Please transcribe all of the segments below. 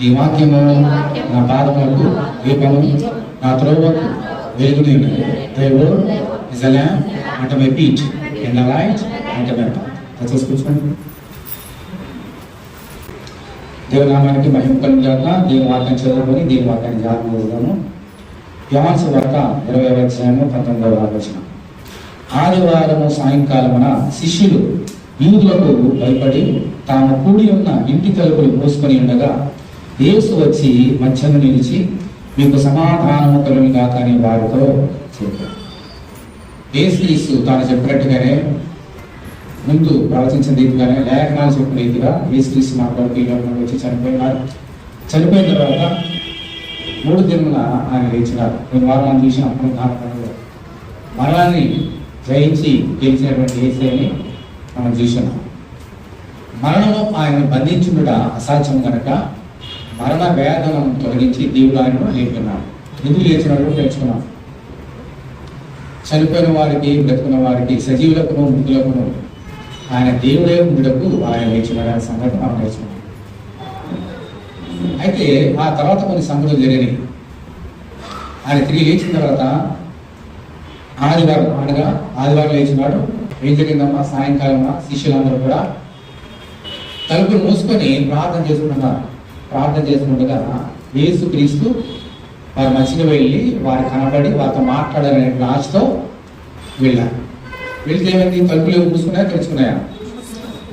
ఈ వాక్యము నా పాదములకు దీపము, నా త్రోవకు వెలుగుని ఉన్నది. The word is a lamp unto my feet and a light unto my path. దయచేసి కూర్చోండి. దేవుని నామానికి మహిమ కలుగుగాక. దేవుని వాక్యం చదువుకొని దేవుని వాక్యాన్ని జ్ఞాపకం చేద్దాము. యోహాను సువార్త 20వ అధ్యాయము 19వ వచనం. ఆదివారము సాయంకాలమున శిష్యులు యూదులకు భయపడి తాము కూడి ఉన్న ఇంటి తలుపులు మూసుకొని ఉండగా యేసు వచ్చి మధ్యన నిలిచి, మీకు సమాధానము కలుగుగాక అని వారితో చెప్పారు. యేసు తాను చెప్పినట్టుగానే ముందు ప్రవచించిన రీతిగానే లేఖనాలు చెప్పిన రీతిగా యేసు మాట్లాడుతూ ఈ లోకంలో వచ్చి చనిపోయినారు. చనిపోయిన తర్వాత 3 దినముల ఆయన లేచినారు. నేను వారం చూసినప్పుడు మరణాన్ని జయించి గెలిచినటువంటి యేసుని మనం చూసినాం. మరణము ఆయన బంధించుట అసాధ్యం కనుక మరణ వేదనను తొలగించి దేవుడు ఆయనను లేపుతున్నాడు. ఎందుకు లేచినట్టు తెలుసుకున్నాం. చనిపోయిన వారికి, బ్రతుకున్న వారికి, సజీవులకును మృతులకును ఆయన దేవుడే ఉండుటకు ఆయన లేచినాడు సంగతి మనం నేర్చుకున్నాం. అయితే ఆ తర్వాత కొన్ని సంగతులు జరిగినాయి. ఆయన తిరిగి లేచిన తర్వాత ఆదివారం లేచినాడు. ఏం జరిగిందమ్మా? సాయంకాలం శిష్యులందరూ కూడా తలుపులు మూసుకొని ప్రార్థన చేసుకుండగా యేసుక్రీస్తు వారి మధ్యలో వెళ్ళి వారు కనబడి వారితో మాట్లాడాలనే ఆశతో వెళ్ళారు. వెళ్తే ఏమైంది? తలుపులు మూసుకున్నాయా, తెరుచుకున్నాయా?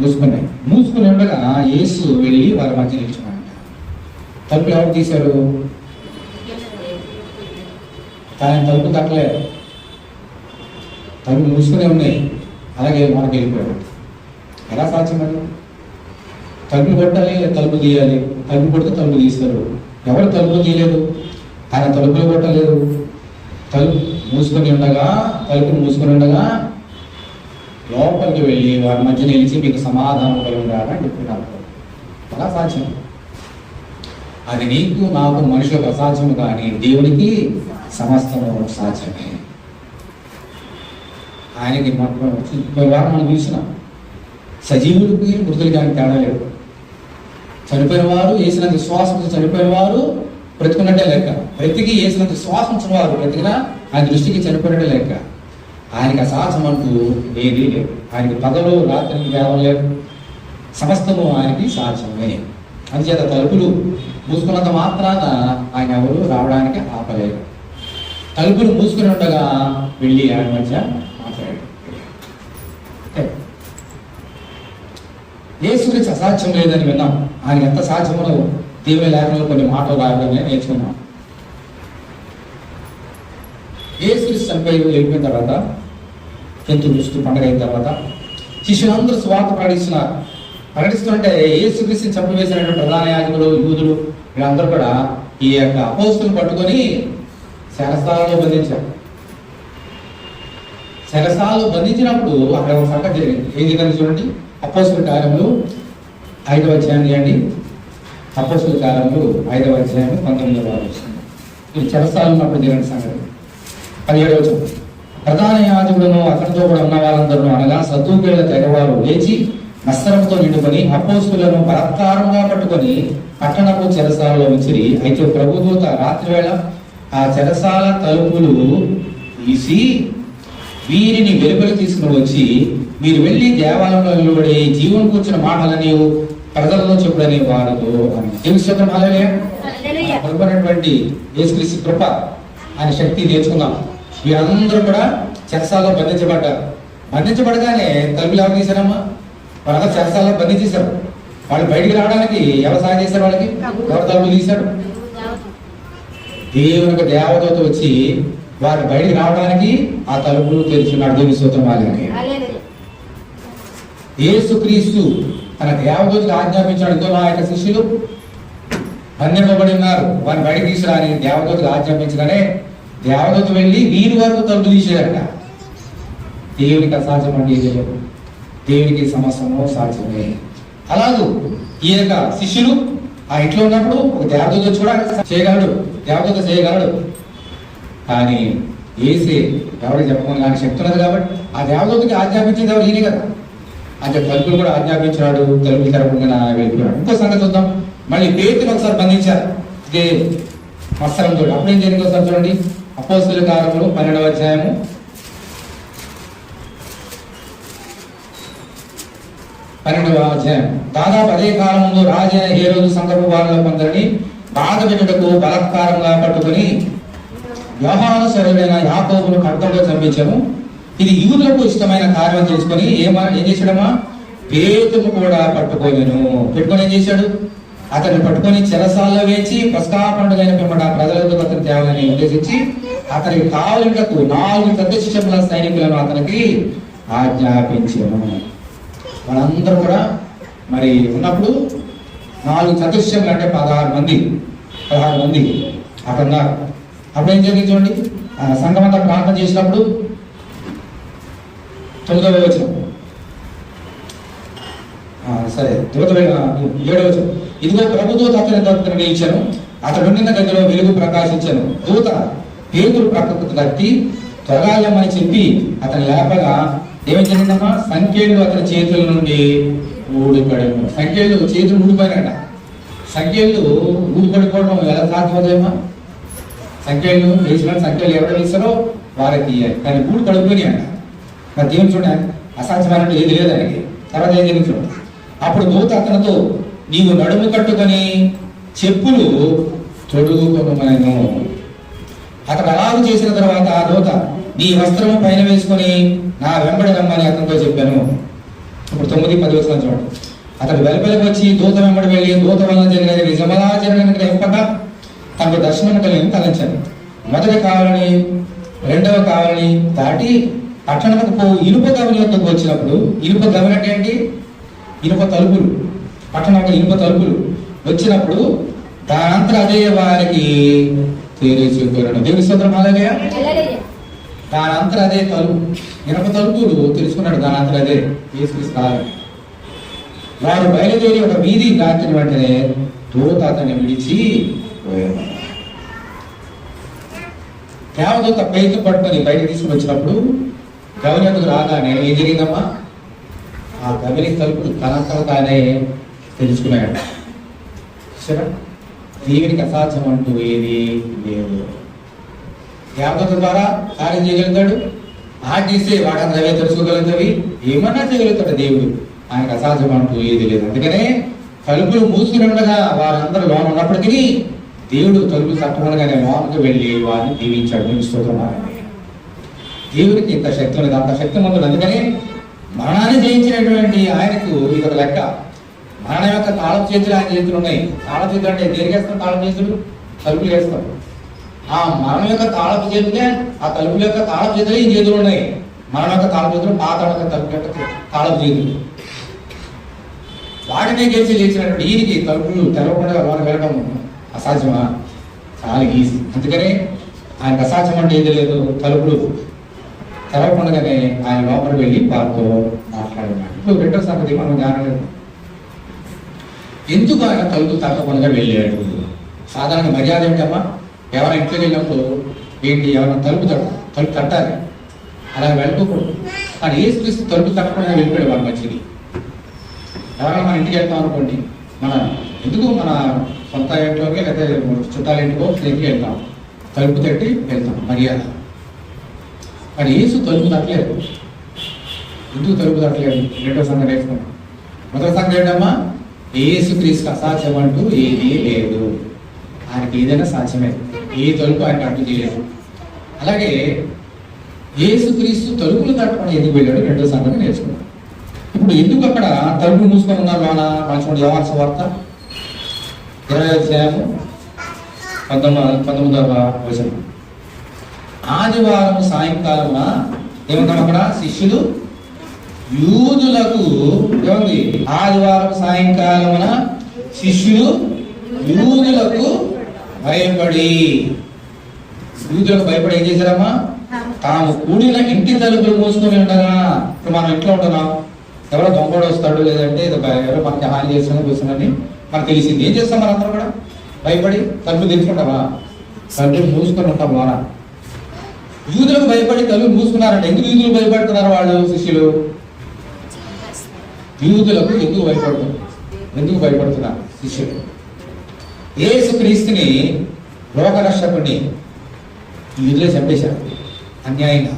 మూసుకున్నాయి. మూసుకుని ఉండగా యేసు వెళ్ళి వారి మధ్య నిల్చున్నాడు. తలుపులు ఎవరు తీశారు? ఆయన తలుపు తట్టలేదు. తలుపులు మూసుకునే ఉన్నాయి. అలాగే మనకు వెళ్ళిపోయాడు. ఎలా సాధ్యం అది? తలుపులు కొట్టాలి, తలుపు తీయాలి. తలుపు కొడితే తలుపు తీస్తారు. ఎవరు తలుపులు తీయలేదు? ఆయన తలుపులు కొట్టలేదు. తలుపులు మూసుకొని ఉండగా లోపలికి వెళ్ళి వారి మధ్య నిలిచి, మీకు సమాధానం కలుగుగాక అని చెప్తున్నారు. ఎలా సాధ్యం? అది నీకు నాకు మనుషులకు అసాధ్యము, కానీ దేవునికి సమస్తము సాధ్యమే. ఆయనకి వారు మనం చూసినాం. సజీవుడికి మృతులకి ఆయన తేడా లేదు. చనిపోయిన వారు వేసినంత శ్వాసం చనిపోయిన వారు బ్రతుకున్నట్టే లెక్క. బ్రతికి వేసినంత శ్వాసించిన వారు బ్రతికినా ఆయన దృష్టికి చనిపోయినట్టే లెక్క. ఆయనకి అసాధ్యం అంటూ ఏదీ లేదు. ఆయనకి పగలు రాత్రికి భేదం లేదు. సమస్తము ఆయనకి సాధ్యమే. అందుచేత తలుపులు మూసుకున్నంత మాత్రాన ఆయన ఎవరు రావడానికి ఆపలేదు. తలుపులు మూసుకుని ఉండగా వెళ్ళి ఆయన మధ్య మాట్లాడాడు. యేసు గురించి అసాధ్యం లేదని విన్నాం. ఆయన ఎంత సాధ్యమో దేవుని లేఖనంలో కొన్ని మాటలు రాయడాన్ని నేర్చుకున్నాం. యేసు చనిపోయి వెళ్ళిపోయిన తర్వాత, పెంతెకొస్తు పండుగ అయిన తర్వాత శిష్యులందరూ సువార్త ప్రకటిస్తుంటే యేసుక్రీస్తుని చంపివేసినటువంటి ప్రధాన యాజకులు, యూదులు వీళ్ళందరూ కూడా ఈ యొక్క అపోస్తులను పట్టుకొని శరసాలలో బంధించారు. శరసాలలో బంధించినప్పుడు అక్కడ ఒక సంగతి జరిగింది. ఏం జరిగింది చూడండి. అపోస్తుల కార్యములు 5వ అధ్యాయం చేయండి. అపోస్తుల కార్యములు 5వ అధ్యాయం 19వ వచనం. ఇది చెరసాలలో ఉన్నప్పుడు జరిగిన సంగతి. 17వ వచనం. ప్రధాన యాజకులను అతనితో కూడా ఉన్న వాళ్ళందరూ అనగా సద్దూకీయుల తెగవారు లేచి నస్తరంతో నిండుకొని అపోస్తులను బలాత్కారంగా పట్టుకొని పట్టణపు చెరసాలలో ఉంచిరి. అయితే ప్రభుదూత రాత్రి వేళ ఆ చెరసాల తలుపులు తీసి వీరిని వెలుపలి తీసుకుని వచ్చి, మీరు వెళ్ళి దేవాలయంలో నిలబడి జీవనం కూర్చున్న మాటలని ప్రజల్లో చెప్పుడని వారితో అని. దేవుని హల్లెలూయా. యేసుక్రీస్తు కృప, ఆయన శక్తి నేర్చుకున్నాం. వీరందరూ కూడా చెరసాలలో బంధించబడ్డారు. బంధించబడగానే తలుపులు ఎవరు తీశారమ్మా? వాళ్ళంతా చెరసాలలో బంధించేశారు. వాళ్ళు బయటికి రావడానికి ఎవరు సాయం చేశారు? వాళ్ళకి ఎవరు తలుపులు తీశారు? దేవునికి దేవదూత వచ్చి వారు బయటికి రావడానికి ఆ తలుపులు తెరిచున్నాడు. దేవుని స్తోత్రం. యేసుక్రీస్తు తన దేవదూతకు ఆజ్ఞాపించాడు. ఇంకో ఆ యొక్క శిష్యులు బంధింపబడి ఉన్నారు, వారిని బయటికి తీసుకురాని దేవదూతకు ఆజ్ఞాపించగానే దేవదూత వెళ్ళి వీరి వరకు తలుపు తీసేయాలట. దేవునికి అసాధ్యం అంటే ఏది లేదు. దేవునికి సమస్తము సాధ్యమే. అలాగూ ఈ యొక్క శిష్యులు ఆ ఇంట్లో ఉన్నప్పుడు ఒక దేవదూత కూడా దేవదూత చేయగలడు. కానీ ఏసే ఎవరికి చెప్పమని కానీ చెప్తున్నది కాబట్టి ఆ దేవదూతకి ఆజ్ఞాపించింది ఎవరు? ఈయనే కదా. అంటే తలుపులు కూడా ఆజ్ఞాపించినాడు. తలుపులు తెరకుండా వెళ్ళిపోయాడు. ఇంకో సంగతి చూద్దాం. మళ్ళీ పేతురు ఒకసారి బంధించారు ఇదే వస్త్రంతో. అప్పుడేం జరిగింది ఒకసారి చూడండి, అపోస్తలుల కార్యములు 12వ అధ్యాయము 12వ అధ్యాయం. దాదాపు అదే కాలంలో రాజైన హేరోదు సంఘపు వారిలో కొందరిని బాధ పెట్టుటకు బలత్కారంగా పట్టుకుని యోహాను సరుడైన యాకోబును ఖడ్గంతో చంపించాము. ఇది యూదులకు ఇష్టమైన కార్యం చేసుకొని ఏం చేశాడమ్మా, పేతురు కూడా పట్టుకోలేను. పెట్టుకొని ఏం చేశాడు, అతన్ని పట్టుకొని చెరసాల్లో వేచి పస్కా పండుగైన పిమ్మట ప్రజలతో అతను తేవాలని ఉద్దేశించి అతనికి కావలింటకు 4 ప్రతిష్ఠితుల సైనికులను అతనికి ఆజ్ఞాపించాను. వాళ్ళందరూ కూడా మరి ఉన్నప్పుడు 4 చతుశ్శములు అంటే 16 మంది అక్కడ ఉన్నారు. అప్పుడు ఏం జరిగింది చూడండి, సంఘం అంతా ప్రార్థన చేసినప్పుడు 9వ వచనం, సరే 7వ వచనం. ఇదిగో ప్రభుదూత అతని నిలిచాను, అతడు నిన్న గదిలో వెలుగు ప్రకాశించాను. దూత పేతురు ప్రక్కకు తట్టి త్వరగాయమని చెప్పి అతని లేపగా ఏమేం జరిగిందమ్మా, సంఖ్యలు అతని చేతుల నుండి ఊడిపడము. సంఖ్యలు చేతులు ఊడిపోయినాడ. సంఖ్యలు ఊడిపడిపోవడం ఎలా సాధ్యమవుతాయమ్మా? సంఖ్యలు వేసిన సంఖ్యలు ఎవరు వేస్తారో వారికి తీయాలి, కానీ ఊడిపడిపోయినాయి అంట. మరి దేవుని చూడండి, అసాధ్యమైనట్టు ఏది లేదు ఆయనకి. తర్వాత ఏం జరిగింది చూడండి, అప్పుడు దూత అతనితో నీవు నడుము కట్టుకొని చెప్పులు తొడుగుకొనమనెను. అతడు అలాగ చేసిన తర్వాత ఆ దూత నీ వస్త్రము పైన వేసుకొని నా వెంబడి రమ్మని అతనితో చెప్పాను. ఇప్పుడు 9-10 వచనం చూడండి. అతడు వెలుపలికి వచ్చి దూత వెంబడి వెళ్ళి దూత వలన జరిగినది నిజమా జరిగినది గ్రహింపక తనకు దర్శనం కలిగి తలంచాను. మొదటి కావాలని 2వ కావాలని దాటి పట్టణంకు పోవు ఇనుప గవని వద్దకు వచ్చినప్పుడు, ఇనుప గవని అంటే ఏంటి, ఇనుప తలుపులు, పట్టణం ఇనుప తలుపులు వచ్చినప్పుడు దానంతా అదే వారికి తెలియచేయను. దేవుని స్తోత్రం హల్లెలూయా. దానంతా అదే తలుపు, ఇనుప తలుపులు తెలుసుకున్నాడు. దానంతా అదే యేసుక్రీస్తు. వారు బయలుదేరి ఒక వీధి దాటిన వెంటనే దూత అతన్ని విడిచి దేవదూత పేతురు పట్టుకొని బయటకు తీసుకుని వచ్చినప్పుడు గవిని ఎందుకు రాగానే ఏం జరిగిందమ్మా, ఆ గవిని తలుపులు తనంతట తానే తెలుసుకున్నాడు. సరే, దేవునికి అసాధ్యం అంటూ ఏది లేదు. దేవదూత ద్వారా కార్యం చేయగలుగుతాడు, ఆర్టీసీ వాడంతా అవే తెలుసుకోగలుగుతావి, ఏమన్నా చేయగలుగుతాడు దేవుడు. ఆయనకు అసాధ్యం అంటూ ఏది లేదు. అందుకనే తలుపులు మూసుకుని ఉండగా వారందరూ లోన ఉన్నప్పటికీ దేవుడు తలుపులు తప్పకుండానే లోనకు వెళ్ళి వారిని దీవించాడు. స్తోత్రమారండి. దేవుడికి ఇంత శక్తి ఉన్నది, అంత శక్తిమంతుడు. అందుకని మరణాన్ని జయించినటువంటి ఆయనకు ఇది ఒక లెక్క. మరణం యొక్క తాళపు చేతులు ఆయన చేతులు ఉన్నాయి. తాళపు చేతులు అంటే దేనికేస్తాం, తాళపు చేతులు తలుపులు వేస్తాం. ఆ మరణం యొక్క తాళపు చేతులే, ఆ తలుపుల యొక్క తాళపు చేతులే ఈ చేతులు ఉన్నాయి. మరణం యొక్క తాళపు చేతులు, పాతాళ యొక్క తలుపు యొక్క తాళపు చేతులు. వాటినే గెలిచి లేచినటువంటి ఈయనకి తలుపులు తెరవకుండా వాళ్ళు వెళ్ళడం అసాధ్యమా? చాలా ఈజీ. అందుకనే ఆయనకు అసాధ్యం అంటే ఏది లేదు. తలుపులు తెరవకుండానే ఆయన లోపలికి వెళ్ళి వారితో మాట్లాడినాడు. ఇప్పుడు 2వ సంగతి మనం జ్ఞానం, ఎందుకు ఆయన తలుపులు తప్పకుండా వెళ్ళాడు? సాధారణ మర్యాద ఏంటమ్మా, ఎవరైనా ఇంట్లోకి వెళ్ళినప్పుడు ఏంటి, ఎవరైనా తలుపు తట్టాలి, అలా వెళ్ళకూడదు. కానీ యేసుక్రీస్తు తలుపు తప్పకుండా వెళ్ళిపోయాడు. వాళ్ళ మంచిది. ఎవరైనా మన ఇంటికి వెళ్తాం అనుకోండి, ఎందుకు మన సొంత ఇంట్లోకి లేకపోతే చుట్టాల ఇంటికో ఇంటికి వెళ్తాం, తలుపు తట్టి వెళ్తాం, మర్యాద. కానీ యేసు తలుపు తట్టలేదు. ఎందుకు తలుపు తట్టలేదు? 2వ సంగతి నేర్చుకున్నాం. మొదటి సంగతి ఏంటమ్మా, యేసుక్రీస్తుకు అసాధ్యం అంటూ ఏదీ లేదు. ఆయనకి ఏదైనా సాధ్యమే. ఏ తలుపు ఆయన అడ్డు చేయలేదు. అలాగే యేసుక్రీస్తు తలుపులు తట్టకుండా ఎందుకు వెళ్ళాడు? 2వ సంగతి నేర్చుకున్నాం. ఇప్పుడు ఎందుకు అక్కడ తలుపులు మూసుకొని ఉన్నారు? మన చూడండి, యోహాను సువార్త 20వ అధ్యాయము 19వ వచనం. ఆదివారం సాయంకాలమున ఏముంటాం అక్కడ, శిష్యులు యూదులకు ఏముంది, ఆదివారం సాయంకాలమున శిష్యులు యూదులకు భయపడి ఏం చేశారమ్మా, తాము కూడిన ఇంటి తలుపులు మూసుకొని ఉండగా. ఇప్పుడు మనం ఇంట్లో ఉంటున్నాం, ఎవరో దొంగోడు వస్తాడు, లేదంటే ఎవరో మనకి హాని చేస్తున్నా కూర్చున్నది మనకు తెలిసింది. ఏం చేస్తాం మనందరం కూడా? భయపడి తలుపులు తెచ్చుకుంటామా? తలుపులు మూసుకొని ఉంటాం లోన. యూదులకు భయపడి తలుపులు మూసుకున్నారంటే ఎందుకు యూదులు భయపడుతున్నారు? వాళ్ళు శిష్యులు యూదులకు ఎందుకు భయపడుతున్నారు శిష్యులు? యేసుక్రీస్తుని లోకరక్షకుడిని యూదులే చంపేశారు అన్యాయంగా.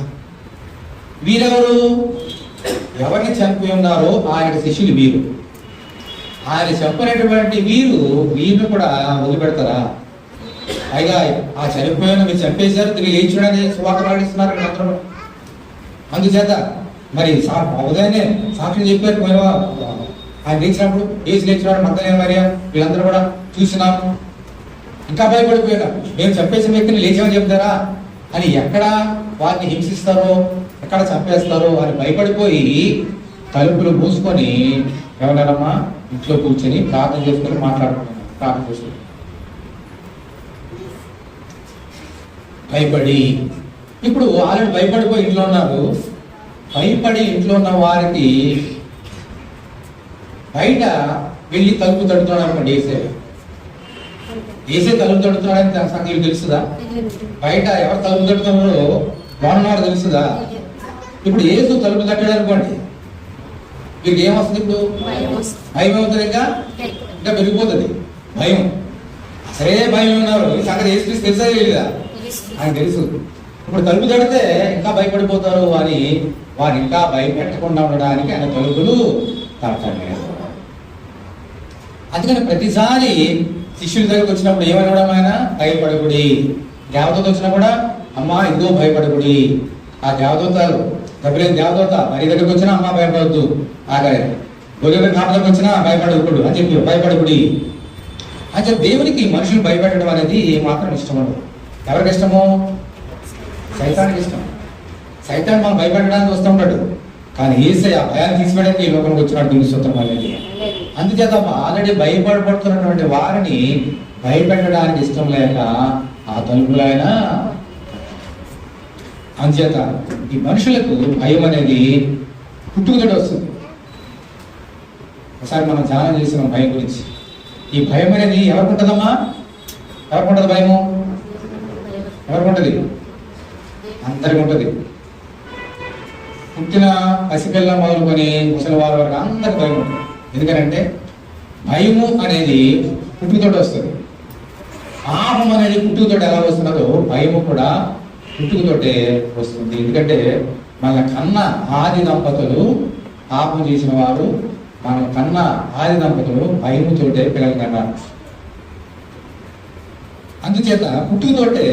వీరెవరు? ఎవరిని చంపి ఉన్నారో ఆయన శిష్యులు వీరు. ఆయన చంపినటువంటి వీరిని కూడా వదిలిపెడతారా? పైగా ఆ చనిపోయిన మీరు చంపేశారు, తిరిగి లేచుడని సువార్త ప్రకటిస్తున్నారు అందరూ. అందుచేత మరి ఉదయాన్నే సాక్షి చెప్పారు, ఆయన లేచినప్పుడు ఏసు లేచినాడు, మగ్దలేని మరియ వీళ్ళందరూ కూడా చూసినాము. ఇంకా భయపడిపోయారు, మేము చంపేసిన వ్యక్తిని లేచామని చెప్తారా అని. ఎక్కడ వారిని హింసిస్తారో, ఎక్కడ చంపేస్తారో అని భయపడిపోయి తలుపులు మూసుకొని ఎవరమ్మా ఇంట్లో కూర్చొని ప్రార్థన చేసుకొని మాట్లాడుకున్నాను. ప్రార్థన చేసుకుని భయపడి, ఇప్పుడు ఆల్రెడీ భయపడిపోయి ఇంట్లో ఉన్నారు. భయపడి ఇంట్లో ఉన్న వారికి బయట వెళ్ళి తలుపు తడుతున్నాడు అనుకోండి, ఏసే తలుపు తడుతున్నాడని తన సంగతి తెలుసుదా? బయట ఎవరు తలుపు తడుతున్నారో బాగున్నారో తెలుసుదా? ఇప్పుడు ఏసు తలుపు తట్టాడు అనుకోండి, మీకు ఏమొస్తుంది? ఇప్పుడు భయం అవుతుంది, ఇంకా పెరిగిపోతుంది భయం. అసలే భయం ఉన్నారు, ఈ సంగతి ఏసు తెలుసా లేదా? ఆయన తెలుసు. ఇప్పుడు తలుపు తడితే ఇంకా భయపడిపోతారు అని వారు ఇంకా భయపెట్టకుండా ఉండడానికి ఆయన తలుపులు తడతాడు. అందుకని ప్రతిసారి శిష్యుల దగ్గరకు వచ్చినప్పుడు ఏమనడం, ఆయన భయపడకుడి. దేవదూత వచ్చినా కూడా అమ్మా ఇదిగో భయపడకుడి. ఆ దేవదూతలు గబ్రియలు దేవదూత మరి దగ్గరకు వచ్చినా అమ్మ భయపడద్దు, గొర్రెల కాపలకు వచ్చినా భయపడకుడు అని చెప్పి భయపడకుడి అని చెప్పి దేవునికి మనుషులు భయపెట్టడం అనేది మాత్రం ఇష్టం ఉండదు. ఎవరికి ఇష్టము? సైతానికి ఇష్టం. సైతాన్ని మనం భయపెట్టడానికి వస్తూ ఉంటాడు, కానీ యేసయ్య భయాన్ని తీసివేయడానికి ఈ లోకంలోకి వచ్చినట్టు తెలుస్తుంది అనేది. అందుచేత ఆల్రెడీ భయపడుతున్నటువంటి వారిని భయపెట్టడానికి ఇష్టం లేక ఆ తలుపులైనా. అందుచేత ఈ మనుషులకు భయం అనేది పుట్టుకతోటి వస్తుంది. ఒకసారి మనం ధ్యానం చేసిన భయం గురించి. ఈ భయం అనేది ఎవరికి ఉంటుందమ్మా? ఎవరికి ఉంటుంది భయము? ఎవరికి ఉంటుంది? అందరికి ఉంటుంది. పుట్టిన పసిపిల్ల మొదలుకొని ముసలి వారి వరకు అందరికి భయం ఉంటుంది. ఎందుకంటే భయము అనేది పుట్టుకతోటి వస్తుంది. పాపం అనేది పుట్టుకతోటి ఎలా వస్తున్నదో భయము కూడా పుట్టుకతోటే వస్తుంది. ఎందుకంటే మన కన్న ఆది దంపతులు పాపం చేసిన వారు, మన కన్న ఆది దంపతులు భయముతోటే పిల్లలు కన్నారు. అందుచేత పుట్టుకతోటే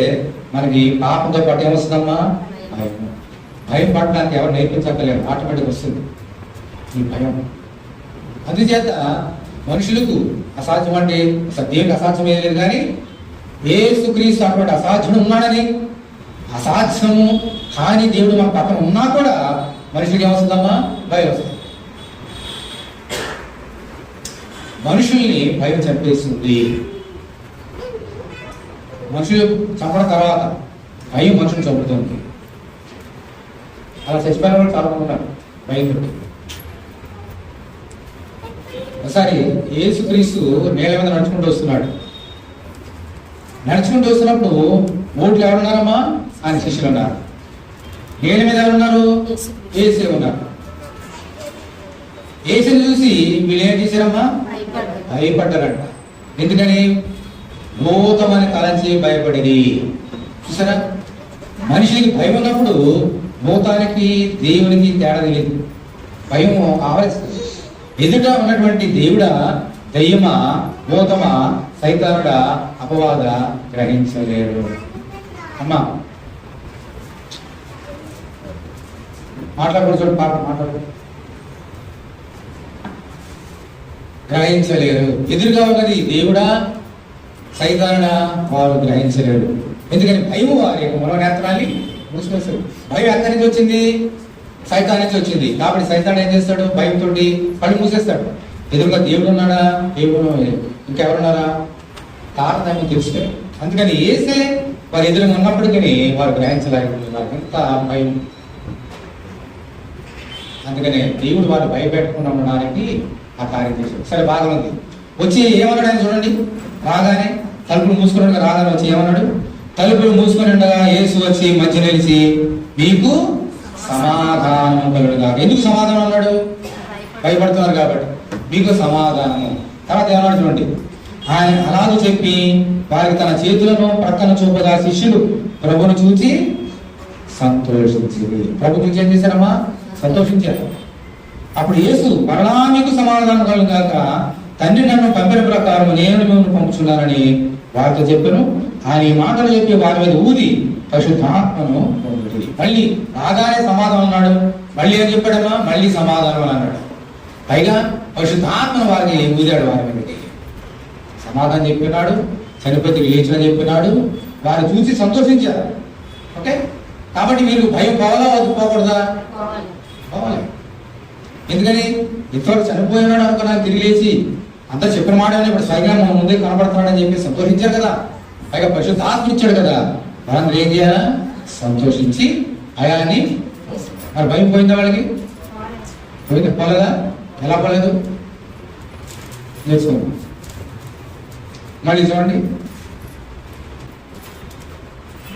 మనకి పాపంతో పాటు ఏమొస్తుందమ్మా? భయం. భయం పడడానికి ఎవరు నేర్పించక్కర్లేదు, ఆటోమేటిక్ వస్తుంది ఈ భయం. అందుచేత మనుషులకు అసాధ్యం అంటే దేవునికి అసాధ్యం ఏది లేదు, కానీ యేసుక్రీస్తు అటువంటి అసాధ్యుడు ఉన్నాడని, అసాధ్యము కానీ దేవుడు మన పక్కన ఉన్నా కూడా మనుషులకి ఏమొస్తుందమ్మా? భయం వస్తుంది. మనుషుల్ని భయం చంపేస్తుంది. మనుషులు చంపడం తర్వాత భయం మనుషులు చంపుతుంది. అలా చచ్చిపోయిన వాళ్ళు చాలా మంది ఉన్నారు భయంతో. ఒకసారి యేసుక్రీస్తు నేల మీద నడుచుకుంటూ వస్తున్నాడు. నడుచుకుంటూ వస్తున్నప్పుడు ఓట్లు ఎవరున్నారమ్మా? ఆయన శిష్యులు ఉన్నారు. నేల మీద ఎవరున్నారు? యేసే ఉన్నారు. యేసుని చూసి వీళ్ళు ఏం చేశారమ్మా? భయపడ్డారంట. ఎందుకని? భూతమని తలంచి భయపడేది. చూసారా, మనిషికి భయం ఉన్నప్పుడు భూతానికి దేవునికి తేడా తెలియదు. భయం ఆవరిస్తుంది. ఎదుట ఉన్నటువంటి దేవుడా, దయ్యమా, భూతమా, సైతానుడా, అపవాద గ్రహించలేరు. అమ్మా మాట్లాడకూడదు, పాట మాట్లాడు. గ్రహించలేరు. ఎదురుగా ఉన్నది దేవుడా, సైతానుడా, వారు గ్రహించలేరు. ఎందుకని? భయము వారి యొక్క మనోనేత్రాన్ని మూసివేశారు. భయం ఎక్కడి నుంచి వచ్చింది? సైతాన్ నుంచి వచ్చింది. కాబట్టి సైతాన్ ఏం చేస్తాడు? భయంతో కళ్ళు మూసేస్తాడు. ఎదురుగా దేవుడు ఉన్నాడా? దేవుడు ఇంకెవరున్నారా? తారతమ్యం తెలుసుకోరు. అందుకని ఏసే వారు ఎదురుగా ఉన్నప్పటికీ వారు గ్రహించలేకపోతున్నారు. ఎంత భయం. అందుకనే దేవుడు వారు భయపెట్టకుండా ఉండడానికి ఆ కార్యం చేశాడు. సరే, బాగా ఉంది. వచ్చి ఏమన్నాడు ఆయన చూడండి. రాగానే తలుపులు మూసుకొని ఉండగా రాగానే వచ్చి ఏమన్నాడు? తలుపులు మూసుకొని ఉండగా యేసు వచ్చి మధ్య నిలిచి మీకు సమాధానం కలుగుగా. ఎందుకు సమాధానం అన్నాడు? భయపడుతున్నారు కాబట్టి. మీకు సమాధానము. తర్వాత ఏమన్నాడు చూడండి. ఆయన అలాగూ చెప్పి వారికి తన చేతులను ప్రక్కన చూపగా శిష్యులు ప్రభువును చూచి సంతోషించింది. ప్రభు చూసి ఏం చేశారమ్మా? సంతోషించారు. అప్పుడు యేసు మరలా మీకు సమాధానం కలుగాక తండ్రి నన్ను పంపిన ప్రకారం నేను మిమ్మల్ని పంపుచున్నానని వారితో చెప్పాను. ఆయన ఈ మాటలు చెప్పి వారి మీద ఊది పరిశుద్ధాత్మను పొందిరి. మళ్ళీ రాగానే సమాధానం అన్నాడు. మళ్ళీ ఏం చెప్పాడమ్మా? మళ్ళీ సమాధానం అన్నాడు. పైగా పరిశుద్ధాత్మను వారికి ఊదాడు. వారి మీదకి సమాధానం చెప్పినాడు, చనిపోయి లేచిన చెప్పినాడు. వారు చూసి సంతోషించారు. ఓకే, కాబట్టి మీరు భయం పోవాలా పోకూడదా? పోవాలి. ఎందుకని ఇంతవరకు చనిపోయినాడు అనుకున్నా తిరిగి లేచి అంతా చెప్పిన మాట ఇప్పుడు స్వయంగా మన ముందే కనబడుతున్నాడని చెప్పి సంతోషించారు కదా. పైగా పరిశుద్ధాత్మ ఇచ్చాడు కదా. మనందరూ ఏం చేయాలా? సంతోషించి భయాన్ని. మరి భయం పోయిందా వాళ్ళకి? పోయింది. పోలేదా? ఎలా పోలేదు? నేర్చుకోండి. మళ్ళీ చూడండి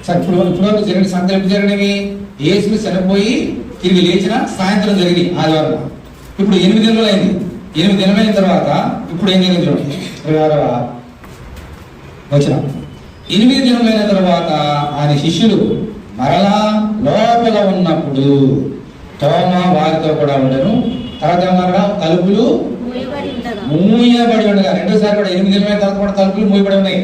సార్. ఇప్పుడు జరిగిన సందర్భం జరిగినవి యేసు చనిపోయి తిరిగి లేచిన సాయంత్రం జరిగింది ఆదివారం. ఇప్పుడు 8 దినాలు అయింది. 8 దినాలైన తర్వాత ఇప్పుడు ఏం జరిగింది చూడండి. 26వ వచనం. 8 దినములైన తర్వాత ఆయన శిష్యులు మరలా లోపల ఉన్నప్పుడు తోమా వారితో కూడా ఉండను. తర్వాత ఏమన్నారా? తలుపులు మూయబడి ఉండగా. రెండోసారి కూడా 8 దినమైన తర్వాత కూడా తలుపులు మూయబడి ఉన్నాయి.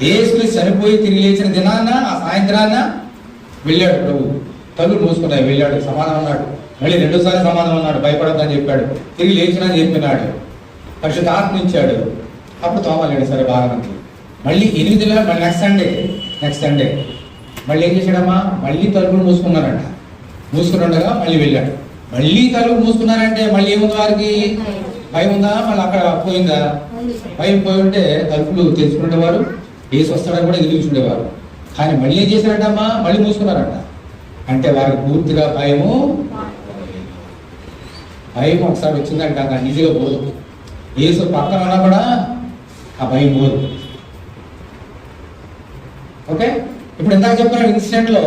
యేసు చనిపోయి తిరిగి లేచిన దినాన్న ఆ సాయంత్రాన్న వెళ్ళాడు ప్రభు. తలుపులు మూసుకున్నాయి, వెళ్ళాడు. సమాధానం అన్నాడు. మళ్ళీ రెండోసారి సమాధానం అన్నాడు. భయపడద్దని చెప్పాడు. తిరిగి లేచిన చెప్పినాడు. పరిశుద్ధాత్మ ఇచ్చాడు. అప్పుడు తోమా లేడు. సరే బాగా మంది. మళ్ళీ 8 దినాలు. మళ్ళీ నెక్స్ట్ సండే మళ్ళీ ఏం చేశాడమ్మా? మళ్ళీ తలుపులు మూసుకున్నారంట. మూసుకుని ఉండగా మళ్ళీ వెళ్ళాడు. మళ్ళీ తలుపులు మూసుకున్నారంటే మళ్ళీ ఏముంది వారికి? భయం ఉందా? మళ్ళీ అక్కడ పోయిందా? భయం పోయి ఉంటే తలుపులు తెచ్చుకునేవారు, యేసు వస్తాడని కూడా ఎదురు చూడేవారు. కానీ మళ్ళీ ఏం చేశారంటమ్మా? మళ్ళీ మూసుకున్నారంట. అంటే వారికి పూర్తిగా భయం ఒకసారి వచ్చిందంట. నాకు ఈజీగా పోదు. యేసు పక్కన ఉన్నా కూడా ఆ భయం పోదు. ఓకే, ఇప్పుడు ఇందాక చెప్పిన ఇన్సిడెంట్ లో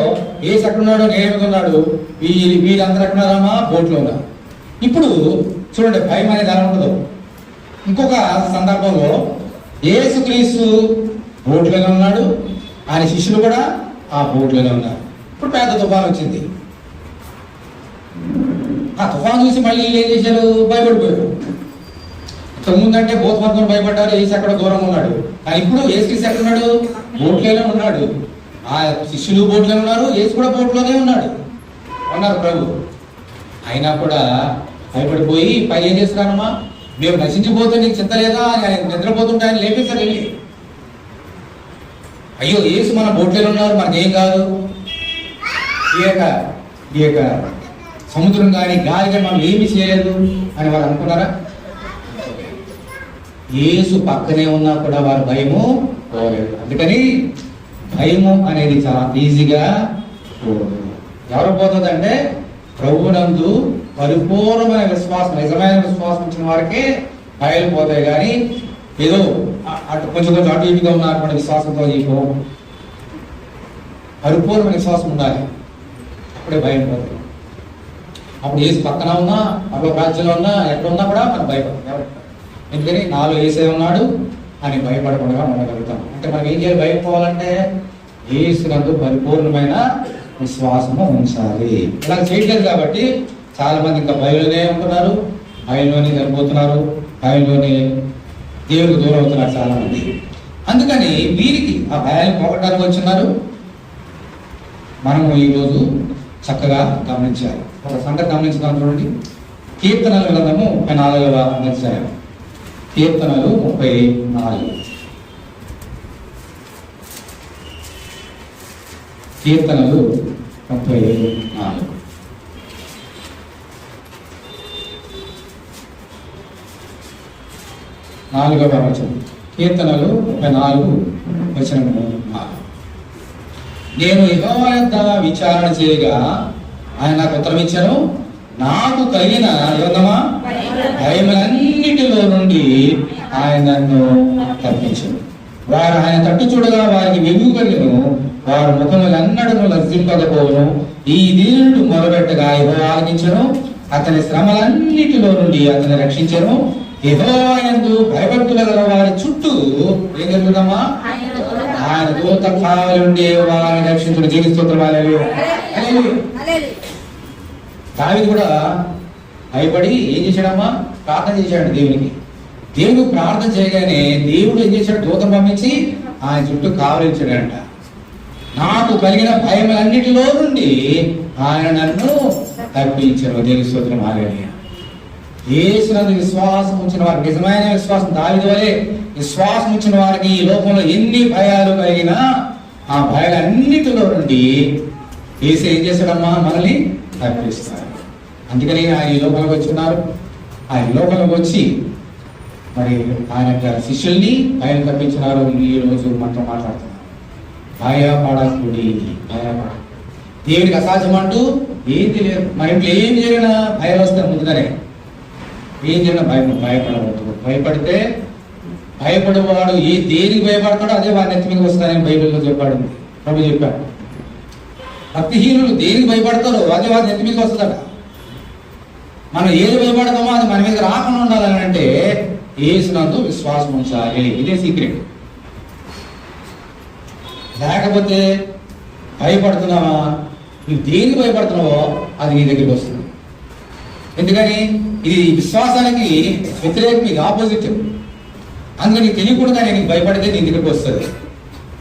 యేసు ఎక్కడున్నాడు, నేను ఉన్నాడు, వీళ్ళందరూ ఎక్కడున్నారమ్మా? బోట్లో ఉన్నారు. ఇప్పుడు చూడండి భయం అనేది ఎలా ఉండదు. ఇంకొక సందర్భంలో యేసుక్రీస్తు బోట్లోనే ఉన్నాడు, ఆయన శిష్యులు కూడా ఆ బోట్లోనే ఉన్నారు. ఇప్పుడు పెద్ద తుఫాను వచ్చింది. ఆ తుఫాను చూసి మళ్ళీ ఏం చేశారు? భయపడిపోయారు. ముందంటే బోధవర్గం భయపడ్డారు. యేసు అక్కడ దూరంగా ఉన్నాడు. కానీ ఇప్పుడు యేసుక్రీస్తు ఎక్కడున్నాడు? బోట్లోనే ఉన్నాడు. ఆ శిష్యులు బోట్లోనే ఉన్నారు, యేసు కూడా బోట్లోనే ఉన్నారు ప్రభు. అయినా కూడా భయపడిపోయి పై ఏం చేస్తున్నారమ్మా? మేము నశించిపోతే నీకు చింత లేదా అని ఆయన నిద్రపోతుంటే ఆయన లేపేశారు వెళ్ళి. అయ్యో యేసు మన బోట్లోనే ఉన్నారు, మనకేం కాదు. ఈ యొక్క సముద్రం కానీ గాలి కానీ మనం ఏమి చేయలేదు అని వారు అనుకున్నారా? యేసు పక్కనే ఉన్నా కూడా వారు భయము పోలేదు. అందుకని భయము అనేది చాలా ఈజీగా పోదు. ఎవరు పోతుందంటే ప్రభువునందు పరిపూర్ణమైన విశ్వాసం, నిజమైన విశ్వాసం వచ్చిన వారికే భయాలు పోతాయి. కానీ ఏదో కొంచెం అటు ఇటుగా ఉన్నటువంటి విశ్వాసంతో నీకు పరిపూర్ణమైన విశ్వాసం ఉండాలి. అప్పుడే భయం పోతుంది. అప్పుడు యేసు పక్కన ఉన్నా, పరలోక రాజ్యంలో ఉన్నా, ఎక్కడ ఉన్నా కూడా మనం భయపడతాం. ఎందుకని నాలో యేసే ఉన్నాడు అని భయపడకుండా ఉండగలుగుతాం. అంటే మనం ఏం చేయాలి? భయపోవాలంటే యేసునందు పరిపూర్ణమైన విశ్వాసము ఉంచాలి. ఇలా చేయట్లేదు కాబట్టి చాలా మంది ఇంకా భయంలోనే ఉంటున్నారు, భయంలోనే చనిపోతున్నారు, భయంలోనే దేవుడికి దూరం అవుతున్నారు చాలా మంది. అందుకని వీరికి ఆ భయాన్ని పోగొట్టడానికి వచ్చిన్నారు. మనము ఈరోజు చక్కగా గమనించాలి. ఒక సంగతి గమనించుదాం చూడండి. కీర్తనల గ్రంథము 34వ అధ్యాయం. కీర్తనలు 34. కీర్తనలు 34. 4వ వచనం. కీర్తనలు 34:4. నేను యెహోవా యొద్ద విచారణ చేయగా ఆయన నాకు ఉత్తరం ఇచ్చాను. నాకు కలిగిన భయములన్నిటిలో నుండి ఆయన నన్ను తప్పించను. వారు ఆయన తట్టు చూడగా వారికి వెలుగు కలిగను, వారు ముఖములన్నడను లజ్జింపకపోవును. ఈ దీనుడు మొరబెట్టగా యెహోవా ఆలకించెను, అతని శ్రమలన్నిటిలో నుండి అతని రక్షించెను. యెహోవా యందు భయభక్తుల గల వారి చుట్టూ ఏం జరుగుతామా? ఆయన దూత కావలి ఉండి వారిని రక్షించుడు. దేవుని స్తోత్రం. హల్లెలూయా. దావీదు కూడా భయపడి ఏం చేశాడమ్మా? ప్రార్థన చేశాడు దేవునికి. దేవుడు ప్రార్థన చేయగానే దేవుడు ఏం చేశాడు? దూతం పంపించి ఆయన చుట్టూ కావలించాడంట. నాకు కలిగిన భయములన్నిటిలో నుండి ఆయన నన్ను తప్పించారు. దేవుని స్తోత్రం. హల్లెలూయా. యేసునందు విశ్వాసం ఉంచిన వారికి, నిజమైన విశ్వాసం దావీదు వలె విశ్వాసం ఉంచిన వారికి ఈ లోకంలో ఎన్ని భయాలు కలిగినా ఆ భయాలన్నిటిలో నుండి యేసు ఏం చేశాడమ్మా? మనల్ని తప్పిస్తారు. అందుకని ఆయన ఈ లోకంలోకి వచ్చి ఉన్నారు. ఆయన లోకంలోకి వచ్చి మరి ఆయన శిష్యుల్ని భయం తప్పించినారు. ఈ రోజు మనతో మాట్లాడుతున్నారు. భయపడకుడి, భయపడ. దేవునికి అసాధ్యం అంటూ ఏంది లేదు. మన ఇంట్లో ఏం జరిగినా భయాలు వస్తాయి. ముందుగానే ఏం జరిగినా భయపడవద్దు. భయపడితే భయపడేవాడు దేనికి భయపడతాడో అదే వారి నెత్తి మీద వస్తానని బైబిల్లో చెప్పాడు. ప్రభు చెప్పాడు. భక్తిహీనులు దేనికి భయపడతారో అదే వారి నెత్తి మీదకి వస్తుందట. మనం ఏది భయపడతామో అది మన మీద రాకుండా ఉండాలని అంటే యేసునందు విశ్వాసం ఉంచాలి. ఇదే సీక్రెట్. లేకపోతే భయపడుతున్నావా? నువ్వు దేనికి భయపడుతున్నావో అది నీ దగ్గరికి వస్తుంది. ఎందుకని ఇది విశ్వాసానికి వ్యతిరేకం, ఇది ఆపోజిట్. అందుకని తెలియకుండా నీకు భయపడితే నీ దగ్గరికి వస్తుంది.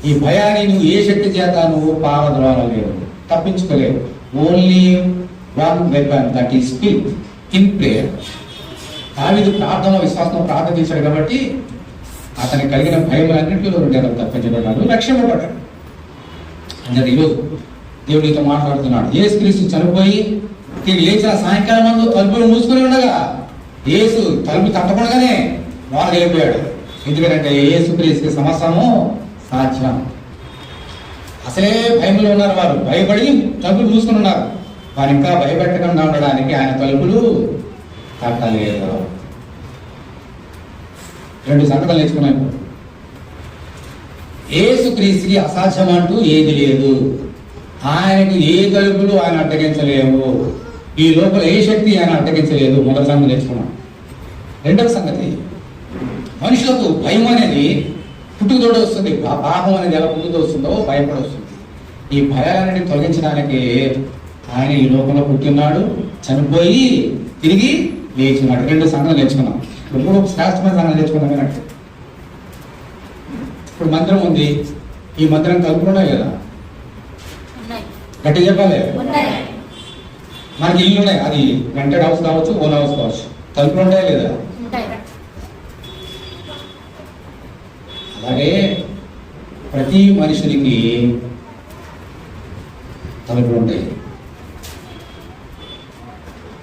ఈ భయాన్ని నువ్వు ఏ శక్తి చేత నువ్వు పారద్రోలలేవు, తప్పించుకోలేవు. Only one weapon, that is spirit in prayer. దావీదు ప్రార్థన విశ్వాసం ప్రార్థన చేశాడు కాబట్టి అతనికి కలిగిన భయములన్నింటిలో నుండి అతను తప్పించబడ్డాడు, రక్షింపబడ్డాడు. అంటే ఈరోజు దేవుడితో మాట్లాడుతున్నాడు. యేసుక్రీస్తు చనిపోయి తిరిగి లేచిన సాయంకాలం ముందు తలుపులు మూసుకుని ఉండగా యేసు తలుపు తప్పకుండానే వారు వెళ్ళిపోయాడు. ఎందుకంటే యేసుక్రీస్తుకి సమస్తము సాధ్యం. అసలే భయంలో ఉన్నారు వారు. భయపడి తలుపులు మూసుకుని ఉన్నారు. వారు ఇంకా భయపెట్టకుండా ఉండడానికి ఆయన తలుపులు తట్టలేదు. 2 సంగతులు నేర్చుకున్నాను. యేసుక్రీస్తుకి అసాధ్యం అంటూ ఏది లేదు. ఆయనకు ఏ తలుపులు ఆయన అడ్డగించలేవు. ఈ లోపల ఏ శక్తి ఆయన అడ్డగించలేదు. మొదటి సంగతి నేర్చుకున్నాం. రెండవ సంగతి, మనుషులకు భయం అనేది పుట్టుకతోటి వస్తుంది. పాపం అనేది ఎలా పుట్టుతో వస్తుందో భయపడి వస్తుంది. ఈ భయాలన్నింటినీ తొలగించడానికి ఆయన ఈ లోకంలో పుట్టినాడు, చనిపోయి తిరిగి లేచినాడు. 2 సంగతులు నేర్చుకున్నాం. ఇప్పుడు శాస్త్రమైన సంగతి నేర్చుకున్నాం. వినట్టు ఇప్పుడు మందిరం ఉంది. ఈ మందిరం తలుపులు ఉన్నాయి కదా, గట్టి చెప్పాలి. మనకి ఇల్లు ఉన్నాయి. అది రెంటెడ్ హౌస్ కావచ్చు, ఓన్ హౌస్ కావచ్చు. తలుపులు ఉంటాయా లేదా? అలాగే ప్రతి మనుషునికి తలుపులు ఉంటాయి.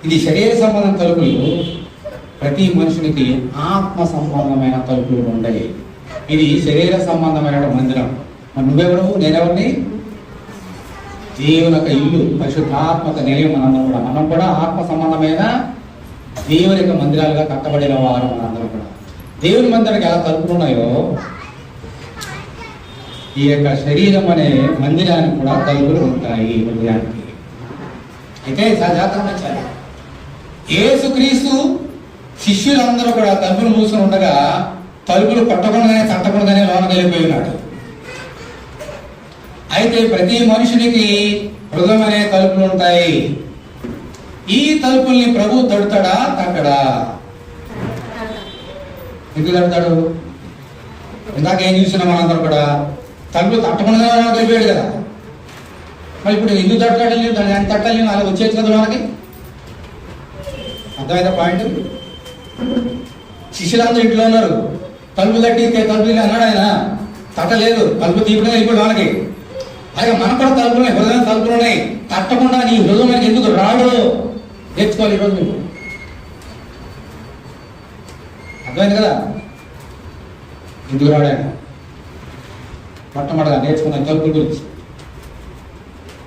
ఇది శరీర సంబంధం తలుపులు. ప్రతి మనుషునికి ఆత్మ సంబంధమైన తలుపులు ఉంటాయి. ఇది శరీర సంబంధమైన మందిరం. మరి నువ్వెవరు, నేనెవరిని? దేవుని యొక్క ఇల్లు, పరిశుద్ధాత్మక నిలయం. మనం కూడా ఆత్మ సంబంధమైన దేవుని యొక్క మందిరాలుగా కట్టబడిన వారు. మనందరం కూడా దేవుని మందిరానికి ఎలా తలుపులు ఉన్నాయో ఈ యొక్క శరీరం అనే మందిరానికి కూడా తలుపులు ఉంటాయి హృదయానికి. అయితే జాగ్రత్తగా నచ్చాలి. యేసుక్రీస్తు శిష్యులందరూ కూడా తలుపులు మూసుకుని ఉండగా తలుపులు కొట్టకుండానే తట్టకుండానే లోనకి వెళ్ళిపోయి ఉన్నాడు. అయితే ప్రతి మనుషునికి హృదయం అనే తలుపులు ఉంటాయి. ఈ తలుపుల్ని ప్రభు తడుతాడా, తట్టడా? ఎందుకు తడతాడు? ఇందాక ఏం చూసినాం మనందరూ కూడా, తలుపులు తట్టకుండా వెళ్ళిపోయాడు కదా. మరి ఇప్పుడు ఎందుకు తట్టాలి? దాన్ని ఎంత తట్టాలి? అలా వచ్చేది కదా మనకి. అర్థమైందా పాయింట్? శిష్యులందరూ ఇంట్లో ఉన్నారు. తలుపు తట్టి తలుపు అన్నాడు ఆయన. తట్టలేదు, తలుపు తీయకుండా వెళ్ళిపోయాడు మనకి. అలాగే మనకు కూడా తలుపులు ఉన్నాయి, హృదయం తలుపులు ఉన్నాయి. తట్టకుండా నీ హృదయం ఎందుకు రాడు నేర్చుకోవాలి ఈరోజు మీకు. అర్థమైంది కదా ఎందుకు రాడు ఆయన? మొట్టమొదటిగా నేర్చుకున్న తలుపుల గురించి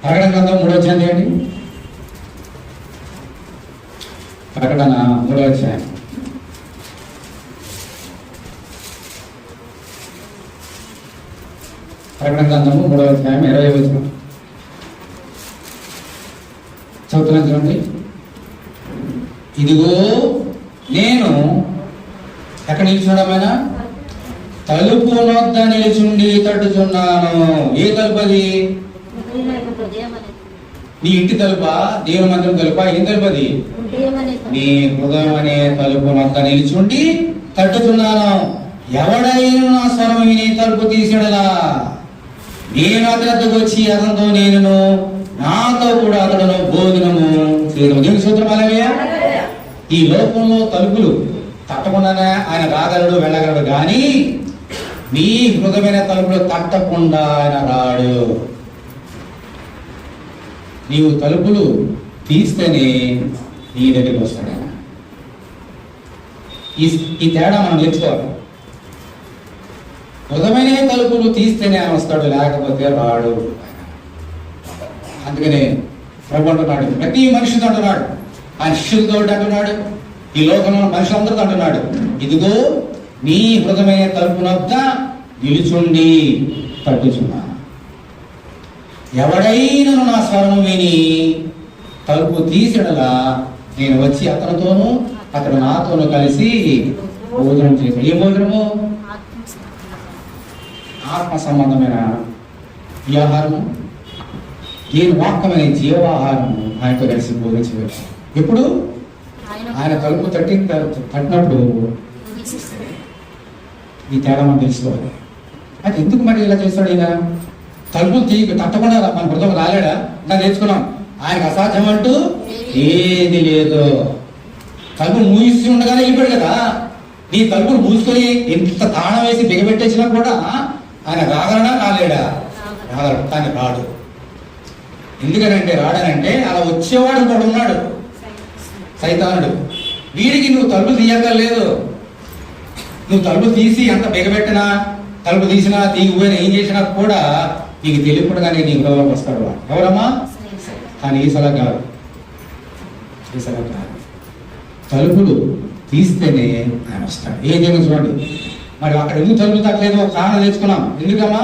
ప్రకటన గ్రంథం 3వ అధ్యాయం చేయండి. ప్రకటన 3వ అధ్యాయం. ప్రకటన గ్రంథము 3వ అధ్యాయం 20వ వచనం చదువుతున్నాను చూడండి. ఇదిగో నేను ఎక్కడ నిలిచున్నాడు ఆయన? తలుపు నొద్ద నిలిచుండి తట్టుచున్నాను. ఏ తలుపు అది? నీ ఇంటి తలుపా? దేవుని మందిరం తలుపా? ఏం తలుపు అది? నీ హృదయం అనే తలుపు నొద్ద నిలిచుండి తట్టుచున్నాను. ఎవడైనా నా స్వరం విని తలుపు తీసిడలా నేను అతనితో వచ్చి అతనితో నేను నాతో కూడా అతడును భోజనము చేయడం. దేవుని సూత్రం అలాగే. ఈ లోకంలో తలుపులు తట్టకుండానే ఆయన రాగలడు, వెళ్ళగలడు. కానీ నీ హృదయమైన తలుపులు తట్టకుండా ఆయన రాడు. నీవు తలుపులు తీస్తేనే నీ దగ్గరికి వస్తాడు ఆయన. ఈ తేడా మనం నేర్చుకోవాలి. హృదయమైన తలుపులు తీస్తేనే ఆయన వస్తాడు, లేకపోతే రాడు. అందుకనే ప్రభు అంటున్నాడు, ప్రతి మనిషితో అంటున్నాడు, ఆయన శిష్యులతో అంటున్నాడు, ఈ లోకంలో మనుషులందరితో అంటున్నాడు, ఇదిగో నీ హృదయమైన తలుపు వద్ద నిలుచుండి తట్టుచున్నా. ఎవడైనా నా స్వరం విని తలుపు తీసిడలా నేను వచ్చి అతనితోనూ అతడు నాతోనూ కలిసి భోజనం చేశాడు. ఏ భోజనము? ఆత్మ సంబంధమైన ఈ ఆహారము, దీని వాక్యమైన జీవాహారము ఆయనతో కలిసి భోజనం చేయవచ్చు. ఎప్పుడు? ఆయన తలుపు తట్టినప్పుడు. ఈ తేడా మనం తెలుసుకోవాలి. అది ఎందుకు మరి ఇలా చేస్తాడు ఈయన? తలుపులు తట్టకుండా మన హృదయం రాలేడా? ఇంకా నేర్చుకున్నాం, ఆయనకు అసాధ్యం అంటూ ఏది లేదు. తలుపులు మూసి ఉండగానే వెళ్ళిపోయాడు కదా. నీ తలుపులు మూసుకొని ఎంత తాళం వేసి బిగబెట్టేసినా కూడా ఆయన రాగలడా రాలేడా? రాగలడు, కానీ రాడు. ఎందుకనంటే రాడనంటే అలా వచ్చేవాడు కూడా ఉన్నాడు, సైతానుడు. వీడికి నువ్వు తలుపు తీయక్కర్లేదు. నువ్వు తలుపు తీసి ఎంత బిగబెట్టినా, తలుపు తీసినా, తీగిపోయినా, ఏం చేసినా కూడా నీకు తెలియకుండానే నీ గృహంలోకి వస్తాడు. ఎవరమ్మా? కానీ ఈసలా కాదు. తలుపులు తీస్తేనే ఆయన వస్తాడు. ఏం చేయమని చూడండి. మరి అక్కడ ఎందుకు తలుపులు తగ్గలేదు? ఒక కారణం తెచ్చుకున్నాం. ఎందుకమ్మా?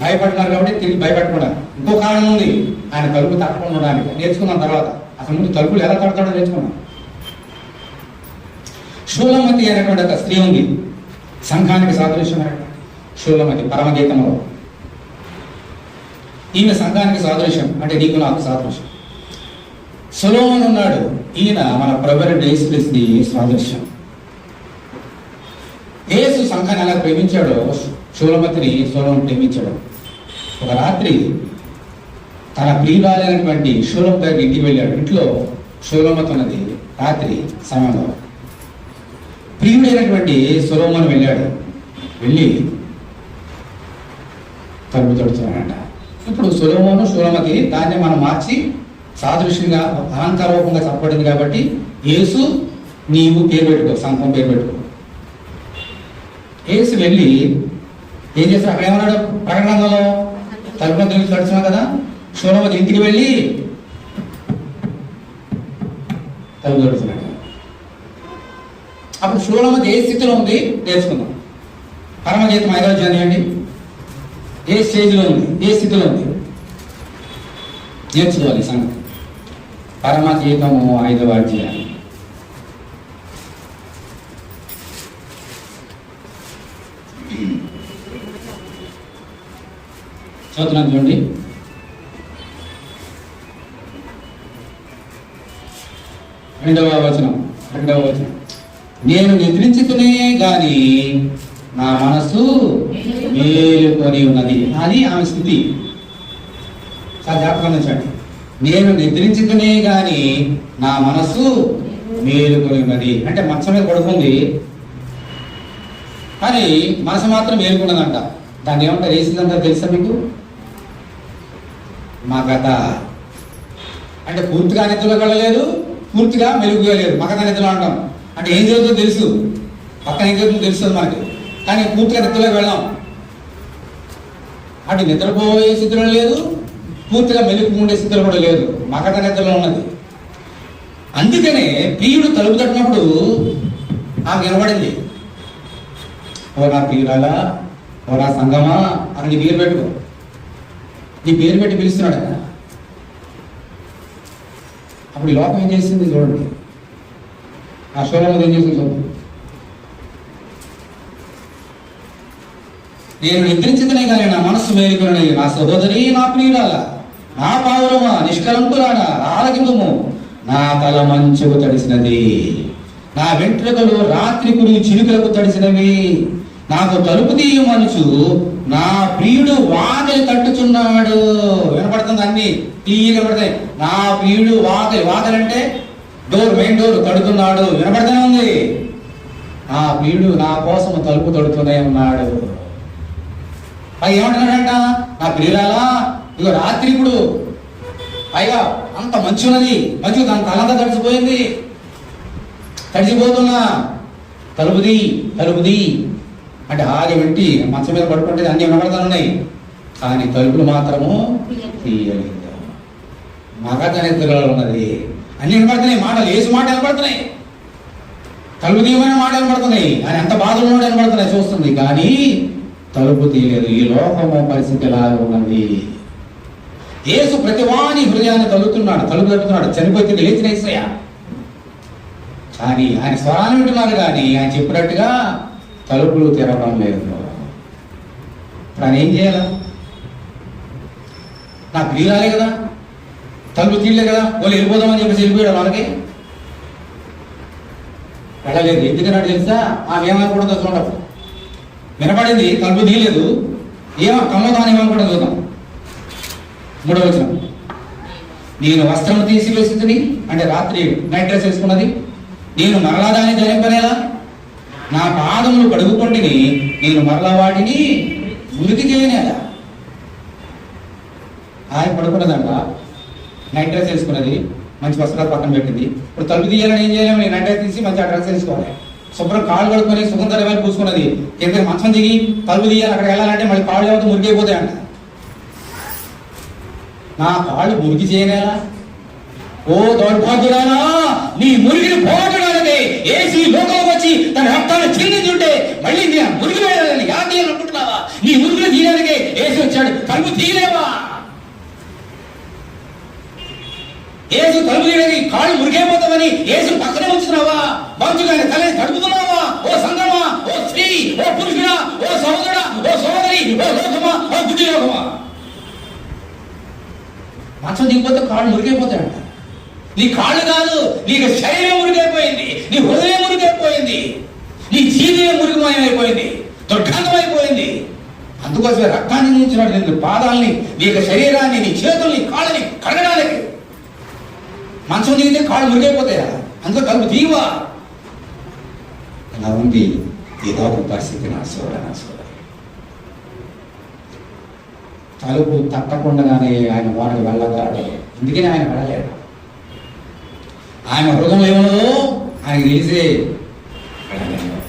భయపడుతున్నారు కాబట్టి తిరిగి భయపడకుండా. ఇంకో కారణం ఉంది, ఆయన తలుపు తప్పకుండా ఉండడానికి. నేర్చుకున్నాం తర్వాత. అసలు ముందు తలుపులు ఎలా తడతాడో నేర్చుకున్నాం. షూలమతి అనేటువంటి ఒక స్త్రీ ఉంది, సంఘానికి సాదృశ్యమైనటువంటి షూలమతి పరమగీతంలో. ఈమె సంఘానికి సాదృశ్యం, అంటే నీకు నాకు సాదృశ్యం. సొలొమోను ఉన్నాడు, ఈయన మన ప్రభువైన యేసుక్రీస్తుకి సాదృశ్యం. యేసు సంఘాన్ని ఎలా ప్రేమించాడో షూలమతిని సొలొమోను ప్రేమించాడు. ఒక రాత్రి తన ప్రియురాలైనటువంటి షూలమతి దగ్గరికి ఇంటికి వెళ్ళాడు. ఇంట్లో షూలమతి ఉన్నది. రాత్రి సమయంలో ప్రియుడైనటువంటి సొలొమోను వెళ్ళాడు. వెళ్ళి తలుపు తడుతున్నాడంట. ఇప్పుడు సొలొమోను షూలమతి దాన్ని మనం మార్చి సాదృశ్యంగా అలంకారూపంగా చెప్పబడింది కాబట్టి యేసు నీవు పేరు పెట్టుకో, సంఘం పేరు పెట్టుకో. యేసు వెళ్ళి ఏం చేస్తాడు? అక్కడ ఏమన్నాడు? ప్రకటనలో తలుపు గురించి తడుచున్నాం కదా. షూలమతి ఇంటికి వెళ్ళి తలుపు తడుతున్నాడు. అప్పుడు షూలమతి ఏ స్థితిలో ఉంది నేర్చుకుందాం. పరమగీతం 5వ అధ్యాయం అండి. ఏ స్టేజ్లో ఉంది, ఏ స్థితిలో ఉంది నేర్చుకోవాలి సంగతి. పరమగీతము 5వ అధ్యాయం. చదువుతున్నాను చూడండి. రెండవ వచనం. నేను నిద్రించుకునే గాని నా మనసు మేలుకొని ఉన్నది. అది ఆమె స్థితి. చాలా జాగ్రత్తగా ఉంచండి. నేను నిద్రించుకునే గాని నా మనసు మేలుకొని ఉన్నది. అంటే మంచం మీద పడుకుంది కానీ మనసు మాత్రం మేలుకున్నదంట. దాన్ని ఏమంటారు? వేసిందంతా తెలుసా మీకు? మగత. అంటే పూర్తిగా నిద్రలో వెళ్ళలేదు, పూర్తిగా మెలుగుగా లేదు. మగత నిద్రలో అంటాం. అంటే ఏం జరుగుతుందో తెలుసు, పక్కన ఏం జరుగుతుందో తెలుస్తుంది మనకి, కానీ పూర్తిగా నిద్రలోకి వెళ్ళాం. అటు నిద్రపోయే స్థితిలో లేదు, పూర్తిగా మెలుగు ఉండే స్థితిలో కూడా లేదు, మగత నిద్రలో ఉన్నది. అందుకనే ప్రియుడు తలుపు తట్టినప్పుడు ఆమె వినబడింది. ఓ నా ప్రియురాలా, ఓ నా సంగమా అని నీ పేరు పెట్టుకో. నీ పేరు పెట్టి పిలుస్తున్నాడు ఆయన. అప్పుడు ఈ లోకం ఏం చేసింది చూడండి. ఆ షోలో ఏం చేసింది చూడండి. నేను నిద్రించదనే కానీ నా మనస్సు మేలుకొని నా సహోదరి నా ప్రియురాల నా పావురమా నిష్కలంకురాన ఆలకిందుము. నా తల మంచుకు తడిసినది, నా వెంట్రుకలు రాత్రి కురి చిలుకలకు తడిసినవి. నాకు తలుపు తీయమనుచు నా ప్రియుడు వాకిలి తట్టుచున్నాడు. వినపడుతుంది, అన్ని తీయగా పడతాయి. నా ప్రియుడు వాకిలంటే డోర్, మెయిన్ డోర్ తడుతున్నాడు, వినపడుతూనే ఉంది. నా ప్రియుడు నా కోసం తలుపు తడుతూనే ఉన్నాడు. పైగా ఏమంటున్నాడంట, నా ప్రియురాలా ఇగో రాత్రి ఇప్పుడు పైగా అంత మంచి ఉన్నది, మంచి దాని తలంతా తడిసిపోతున్నా, తలుపుది అంటే ఆగి వెంటి మంచం మీద పడుకుంటే అన్ని వినపడతానున్నాయి, కానీ తలుపులు మాత్రము తీయలేదు. మగతనెత్తులో ఉన్నది, అన్ని వినపడుతున్నాయి, మాటలు ఏసు మాట వినపడుతున్నాయి, తలుపు తీయమైన మాట వినపడుతున్నాయి, ఆయన ఎంత బాధలు వినపడుతున్నాయి చూస్తుంది, కానీ తలుపు తీయలేదు. ఈ లోకము పరిస్థితి ఎలా ఉన్నది? యేసు ప్రతివాని హృదయాన్ని తలుపుతున్నాడు. చనిపోతే లేచిన యేసయ్య, కానీ ఆయన స్వరాన్ని వింటున్నారు, కానీ ఆయన చెప్పినట్టుగా తలుపులు తెరవడం లేదు. ఇప్పుడు ఆయన ఏం చేయాలా? నా ప్రియురాలే కదా, తలుపు తీయలే కదా, వాళ్ళు వెళ్ళిపోదామని చెప్పేసి వెళ్ళిపోయాడు. వాళ్ళకి వెళ్ళలేదు. ఎందుకన్నాడు తెలుసా? ఆమె ఏమనుకుంటుందో చూడప్పుడు వినపడింది, తలుపు తీయలేదు, కమ్మదాని ఏమనుకుంటుందో చూద్దాం. 3వ వచనం, నేను వస్త్రము తీసివేసింది అంటే రాత్రి నైట్ డ్రెస్ వేసుకున్నది, నేను మరలా దాన్ని ధరింపనేలా, నా పాదములు కడుగుకొంటిని, నేను మరలా వాటిని మురికి చేయనేలా. ఆయన పడుకున్నదంట, నైట్ డ్రెస్ వేసుకున్నది, మంచి వస్త్రాలు పక్కన పెట్టింది. ఇప్పుడు తలుపు తీయాలని ఏం చేయాలి? నైట్ డ్రెస్ తీసి మంచి ఆ డ్రెస్ వేసుకోవాలి, శుభ్రం కాళ్ళు కడుక్కొని సుగంధ వేలు పూసుకున్నది, కింద మంచం దిగి తలుపు తీయాలి, అక్కడికి వెళ్ళాలంటే మళ్ళీ కాళ్ళు ఏమవుతూ మురికైపోతాయి అంట. నా కాళ్ళు మురికి చేయనేలా? ఓ దౌర్భాగ్యురాలా, నీ మురికిని పోగొట్టడానికి ఏసీ లోకం వచ్చి తన రక్తాన్ని చిందించుంటే మళ్ళీ నీ మురికి వేయాలని ఎలా తీయాలనుకుంటున్నావా? నీ మురికిని తీయడానికి ఏసీ వచ్చాడు, తలుపు తీయలేవా? ఏసు తలుపు తీయడానికి కాళ్ళు మురికైపోతామని ఏసు పక్కనే ఉంచుతున్నావా? మంచుగానే తలని తడుపుతున్నావా? ఓ సంగమా, ఓ స్త్రీ, ఓ పురుషుడా, ఓ సహోదరుడా, ఓ సహోదరి, ఓ లోకమా, ఓ బుద్ధి లోకమా? మంచం దిగిపోతే కాళ్ళు మురికైపోతాయంట. నీ కాళ్ళు కాదు, నీకు శరీరం మురికైపోయింది, నీ హృదయం మురికైపోయింది, నీ జీవితం మురికమయమైపోయింది, దుర్గంధమైపోయింది. అందుకోసమే రక్తాన్ని నించినాడు నీ పాదాలని, నీ శరీరాన్ని, నీ చేతుల్ని, కాళ్ళని కడగడానికి. మంచం దిగితే కాళ్ళు మురికైపోతాయా? అందులో తలుపు తీవా? అలా ఉంది ఏదో ఒక పరిస్థితి. నా సోదరి, తలుపు తప్పకుండానే ఆయన వాడికి వెళ్ళగలడు. ఎందుకని ఆయన వెళ్ళలేడు? ఆయన హృదయం ఏమో ఆయన తెలిసే వెళ్ళలేడు.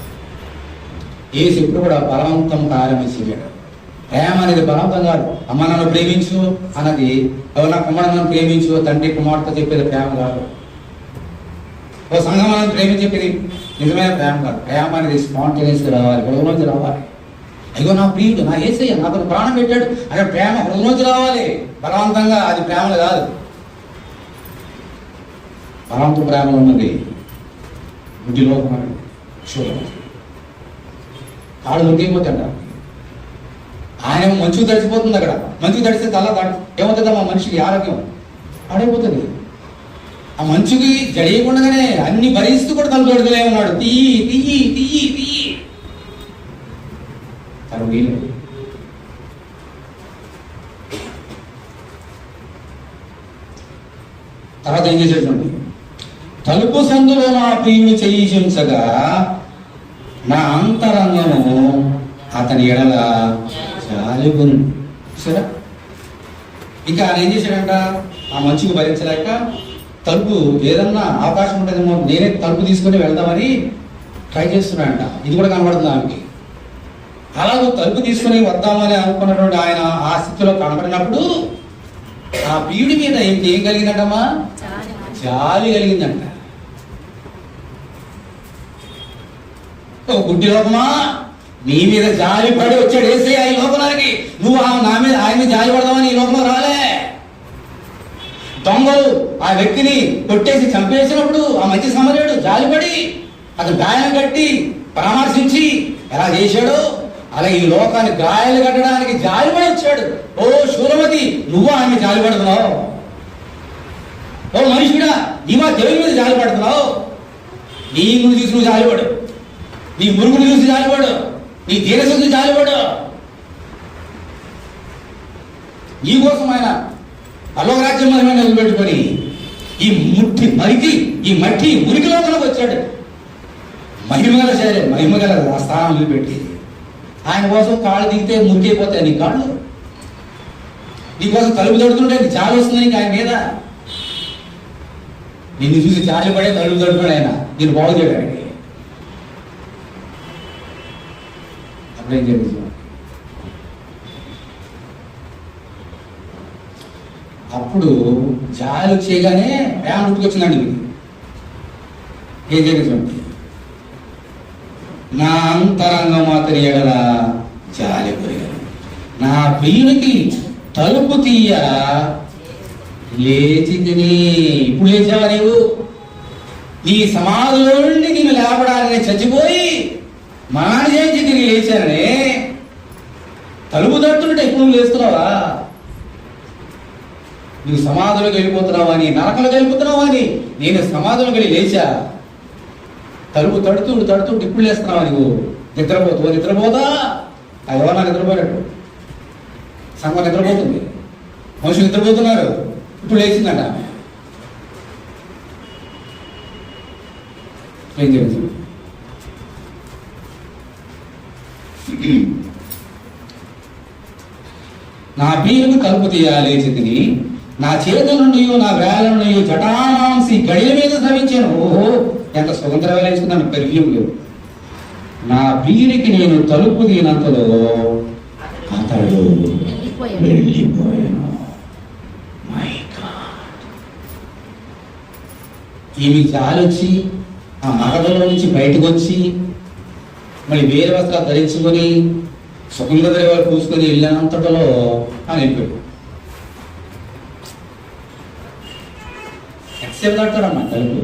ఏసు ఇప్పుడు కూడా బలవంతం ప్రారంభించాడు. ప్రేమ అనేది బలవంతం కాదు. అమ్మ నన్ను ప్రేమించు అన్నది, నా కుమారుడు నన్ను ప్రేమించు, తండ్రి కుమార్తె చెప్పేది ప్రేమ కాదు. ఓ సంఘం నన్ను ప్రేమించి చెప్పేది నిజమైన ప్రేమ కాదు. ప్రేమ అనేది స్పాంటేనియస్గా రావాలి, హృదయంలోంచి రావాలి. అయ్యో నా ప్రియుడు, నా యేసయ్య నాకు ప్రాణం పెట్టాడు అక్కడ ప్రేమ హృదయంలోంచి రావాలి. బలవంతంగా అది ప్రేమలు కాదు. బలవంత ప్రేమ ఉన్నది బుద్ధిలో కాళ్ళు దొరికిపోతాడ. ఆయన మంచుకు తడిచిపోతుంది. అక్కడ మంచుకు తడిస్తే తల ఏమవుతుందా? మా మనిషికి ఆరోగ్యం పాడైపోతుంది. ఆ మంచుకి జడియకుండానే అన్ని భరిస్తూ కూడా తల దొడకలే ఉన్నాడు. తీయి తీయి తీయి తీయి తను వీలు. తర్వాత ఏం చేసేటండి, తలుపు సందులో నా ప్రియుడు చేయించగా నా అంతరంగము అతని ఎడల జాలిగును. సరే, ఇంకా ఆయన ఏం చేశాడంట, ఆ మంచుకు భరించలేక తలుపు ఏదన్నా అవకాశం ఉంటుందేమో నేనే తలుపు తీసుకొని వెళ్దామని ట్రై చేస్తున్నాడంట. ఇది కూడా కనబడుతుంది ఆమెకి. అలాగూ తలుపు తీసుకొని వద్దామని అనుకున్నటువంటి ఆయన ఆ స్థితిలో కనబడినప్పుడు ఆ ప్రియుడి మీద ఏం కలిగిందంటమ్మా? జాలి కలిగిందంట. ఓ గుడ్డి లోకమా, నీ మీద జాలి పడి వచ్చాడు యేసయ్య ఈ లోకానికి. నువ్వు నా మీద ఆయన మీద జాలి పడదామని ఈ లోకంలో రాలే. దొంగలు ఆ వ్యక్తిని కొట్టేసి చంపేసినప్పుడు ఆ మంచి సమరయుడు జాలిపడి అతను గాయం కట్టి పరామర్శించి ఎలా చేశాడో అలా ఈ లోకాన్ని గాయాలు కట్టడానికి జాలిపడి వచ్చాడు. ఓ శూలమతి, నువ్వా ఆయన జాలిపడుతున్నావు? ఓ మనుషుడా, నీవా దేవుని మీద జాలిపడుతున్నావు? నీ ముందు చూసి నువ్వు జాలిపడు, నీ మురుగుని చూసి జాలిపడు, నీ దీనశుద్ధి జాలిపడు. నీ కోసం ఆయన పరలోక రాజ్యం నిలబెట్టుకొని ఈ మట్టి మురికిలోకి వచ్చాడు. మహిమగల స్థానం నిలబెట్టి ఆయన కోసం కాళ్ళు దిగితే మురికైపోతాయి నీ కాళ్ళు. నీకోసం తలుపు తడుతుంటే నీ జాలి వస్తుంది నీకు ఆయన మీద. నిన్ను చూసి జాలి పడే తలుపు తడుతున్నాడు ఆయన, నేను బాగు చేయడానికి. అప్పుడేం జరుగుతుంది? అప్పుడు జాలి చేయగానే ప్రేమ ఉట్టుకొచ్చిందండి మీకు. ఏం జరుగుతుంది? నా అంతరంగం అతని ఎడల జాలి పెరిగాను, నా ప్రియునికి తలుపు తీయ లేచింది. ఇప్పుడు లేచావా నీవు? నీ సమాధిలో నుండి నేను లేపడానికి చచ్చిపోయి మరణాన్ని చేయించి తిరిగి లేచాననే తలుపు తడుతుంటే ఇప్పుడు లేస్తున్నావా? నువ్వు సమాధిలోకి వెళ్ళిపోతున్నావా అని, నరకంలోకి వెళ్ళిపోతున్నావా అని నేను సమాధిలోకి వెళ్ళి లేచా. తలుపు తడుతుంటే ఇప్పుడు లేస్తున్నావా నువ్వు? నిద్రపోతా అది ఎవరన్నా నిద్రపోయినట్టు. సంఘం నిద్రపోతుంది, మనుషులు నిద్రపోతున్నారు. ఇప్పుడు లేచిందట. ఏం జరుగుతుంది? నా ప్రియులకు తలుపు తీయాలి లేచింది, నా చేతుల నుండి నా వేల నుండి జటామాంసి గడిల మీద శ్రమించాను. ఓహో, ఎంత స్వతంత్ర వేసుకున్నాను, పెరిగి లేవు. నా ప్రియునికి నేను తలుపు తీయనంతలో అతడు వెళ్ళిపోయాను. ఈమె జాలొచ్చి ఆ మగధలో నుంచి బయటకు వచ్చి మళ్ళీ వేరే వస్త్రాలు ధరించుకొని సుఖంగా వారు పూసుకొని వెళ్ళినంతలో అని వెళ్ళిపోయాడు. ఎంతసేపు కడతాడమ్మా తలుపు?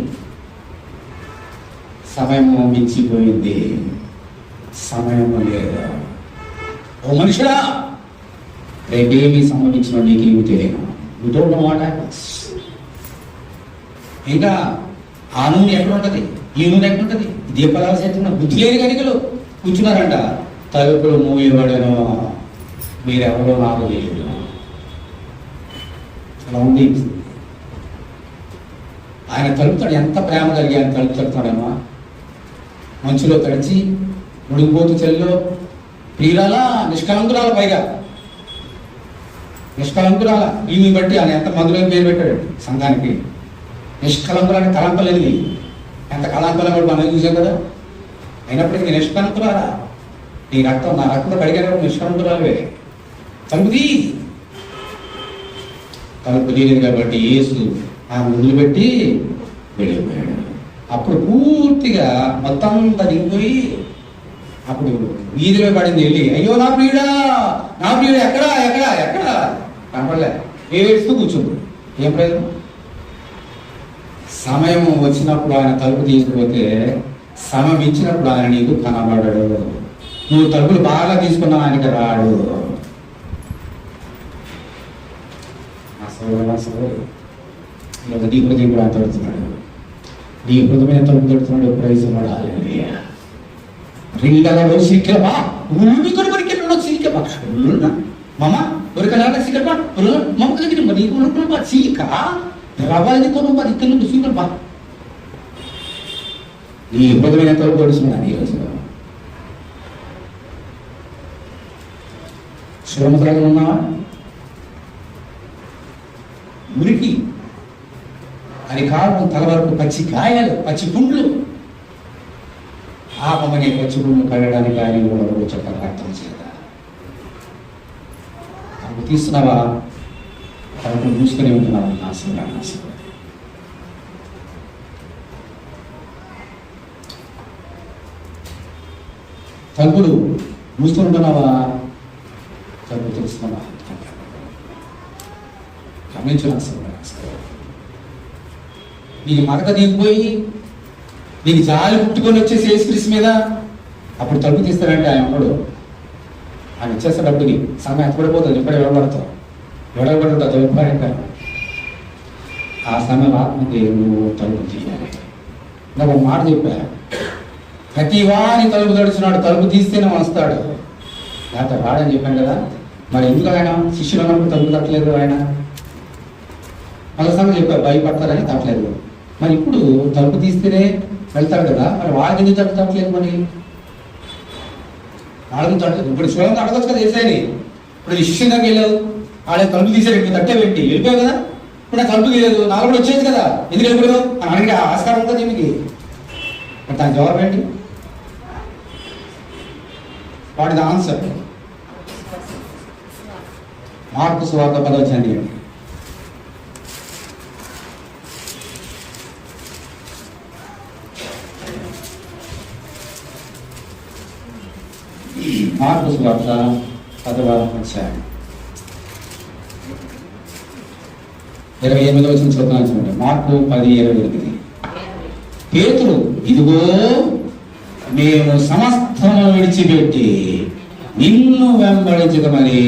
సమయము మించిపోయింది, సమయము లేదా. ఓ మనుషుడా, రేపేమి సంభవించిన నీకేమి తెలియదు. You don't know what happens. ఇంకా ఆ నూనె ఎక్కడ ఉంటుంది, ఈ నూనె ఎక్కడ ఉంటుంది? దీపాల చేతున్న బుద్ధి లేని కనికలు కూర్చున్నారంట. తలుపులు మూయబడను, మీరెవరో నాకు తెలియదు. అలా ఉంది. ఆయన తలుపుతాడు. ఎంత ప్రేమ కలిగి ఆయన తలుపు తడుతాడమ్మా. మంచులో తడిచి ముడిగిపోతూ చెల్లో ప్రియురాల నిష్కలంకురాల, పైగా నిష్కలంకురాల. ఈమె బట్టి ఆయన ఎంత మధురైన పేరు పెట్టాడు సంఘానికి. నిష్కలంకురానికి కలంపలేనిది. ఎంత కళంకలం కూడా మనం చూసాం కదా. అయినప్పటికీ నిష్కలంకురాలా, నీ రక్తం నా రక్తంతో కడిగారు, నిష్కలంకురాలవే. తలుపుది తలుపు తీయలేదు కాబట్టి యేసు ఆమె వదిలిపెట్టి వెళ్ళిపోయాడు. అప్పుడు పూర్తిగా మొత్తం అంతా దిగిపోయి అప్పుడు వీధిలో పడింది. వెళ్ళి అయ్యో నా ప్రియుడా ఎక్కడా ఎక్కడా ఎక్కడా కనపడలే, ఏడుస్తూ కూర్చుంది. ఏం ప్రయోజనం? సమయం వచ్చినప్పుడు ఆయన తలుపు తీసుకుపోతే సమయం ఇచ్చినప్పుడు ఆయన నీకు కనబడడు. నువ్వు తలుపులు బాగా తీసుకున్నావు, ఆయనకి రాడు. నీ హృదయం కూడా తడుతున్నాడు, నీ హృదయమైన తలుపు తడుతున్నాడు. ప్రైజ్ రింగలలో సీక్రమా ఉల్లికొని పరికెళ్ళ సీక్రమా మమ ఒరికలాట సీక్రమా మమ దగ్గర మరి ఉల్లుకున్న సీక రవాయి కొను మరి ఇక్కడ సీక్రమా. నీ హృదయమైన తలుపు తడుస్తున్నాడు. ఈ రోజు శ్రమద్రాలు ఉన్నావా? మురికి అని కారణం తల వరకు పచ్చి గాయాలు, పచ్చి పుండ్లు. ఆపమనే పచ్చి పుండ్లు కడగడానికి ఆయన కూడా చెప్పాలి రక్తం చేత. తలుపు తీస్తున్నావా? తలుపు మూసుకొని ఉంటున్నావా? నాశనం. తలుపులు మూసుకొని ఉంటున్నావా? తలుపు తెలుస్తున్నావా? గమనించు. నీకు మరక దిగిపోయి నీకు జాలి పుట్టుకొని వచ్చేసి యేసుక్రీస్తు మీద అప్పుడు తలుపు తీస్తారంటే ఆయన ఒకడు ఆయన ఇచ్చేస్తే డబ్బుని సమయం ఎత్తపడిపోతుంది, ఇక్కడ విడబడుతుంది అభిప్రాయం. ఆ సమయం ఆత్మకి నువ్వు తలుపు తీయాలి. నాకు ఒక మాట చెప్పా, ప్రతి వాని తలుపు తడుచున్నాడు, తలుపు తీస్తేనే వస్తాడు, లేకపోతే రాడని చెప్పాను కదా. మరి ఎందుకు ఆయన శిష్యులు అన్నప్పుడు తలుపు తట్టలేదు? ఆయన మరోసారి చెప్పారు భయపడతారని తట్టలేదు. మరి ఇప్పుడు తలుపు తీస్తేనే వెళ్తాడు కదా, మరి వాళ్ళకి ఎందుకు తలుపు తట్టలేదు? మరి వాళ్ళని తట్టలేదు. ఇప్పుడు స్వయంగా అడగచ్చు కదా ఏసైని. ఇప్పుడు ఈ శిష్యుని దగ్గర వెళ్ళావు, వాళ్ళ తలుపు తీసాడు, ఇప్పుడు తట్టే పెట్టి వెళ్ళిపోయావు కదా. ఇప్పుడు నాకు తలుపు తీయలేదు, నాలుగు కూడా వచ్చేది కదా, ఎందుకు వెళ్ళిపోయావు అని అడిగే ఆస్కారం ఉంటుంది దీనికి. మరి దాని జవాబు ఏంటి? What is the answer? Mark సువార్త 10వ అధ్యాయం. మార్కు సువార్త 10వ అధ్యాయం 28వ వచనం చదువుతున్నాను చూడండి. మార్కు 10:28. పేతురు, ఇదిగో మేము సమస్తము విడిచిపెట్టి నిన్ను వెంబడించదమని